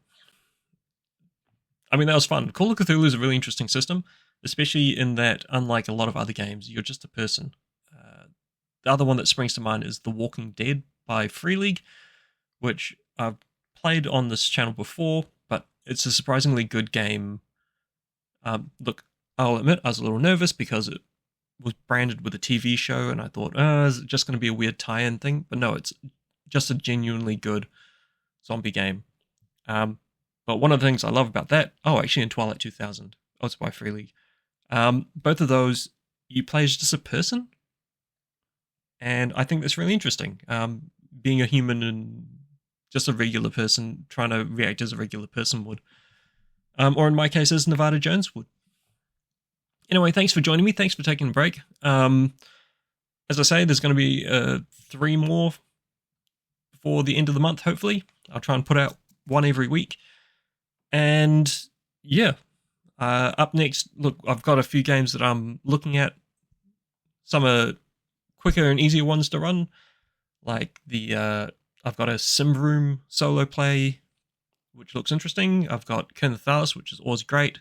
I mean, that was fun. Call of Cthulhu is a really interesting system. especially in that, unlike a lot of other games, you're just a person. The other one that springs to mind is The Walking Dead by Free League, which I've played on this channel before, but it's a surprisingly good game. Look, I'll admit I was a little nervous because it was branded with a TV show, and I thought, is it just going to be a weird tie-in thing? But no, it's just a genuinely good zombie game. But one of the things I love about that, actually in Twilight 2000, it's by Free League. Both of those, you play as just a person, and I think that's really interesting. Being a human and just a regular person, trying to react as a regular person would. Or in my case, as Nevada Jones would. Anyway, thanks for joining me. Thanks for taking a break. As I say, there's going to be 3 more before the end of the month, hopefully. I'll try and put out one every week. And yeah, up next, look, I've got a few games that I'm looking at. Some are quicker and easier ones to run, like I've got a Sim Room solo play, which looks interesting. I've got Cthulhu, which is always great.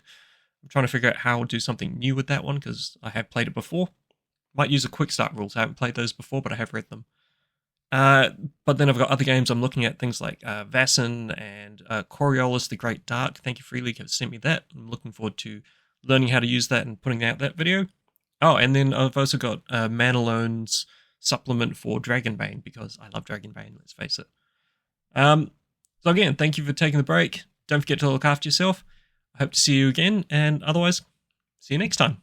I'm trying to figure out how to do something new with that one because I have played it before. Might use a quick start rules. I haven't played those before, but I have read them. But then I've got other games I'm looking at, things like Vassin and Coriolis the Great Dark. Thank you, Free League, have sent me that. I'm looking forward to learning how to use that and putting out that video. Oh, and then I've also got Man Alone's supplement for Dragonbane, because I love Dragonbane, let's face it. So again, thank you for taking the break. Don't forget to look after yourself. I hope to see you again, and otherwise, see you next time.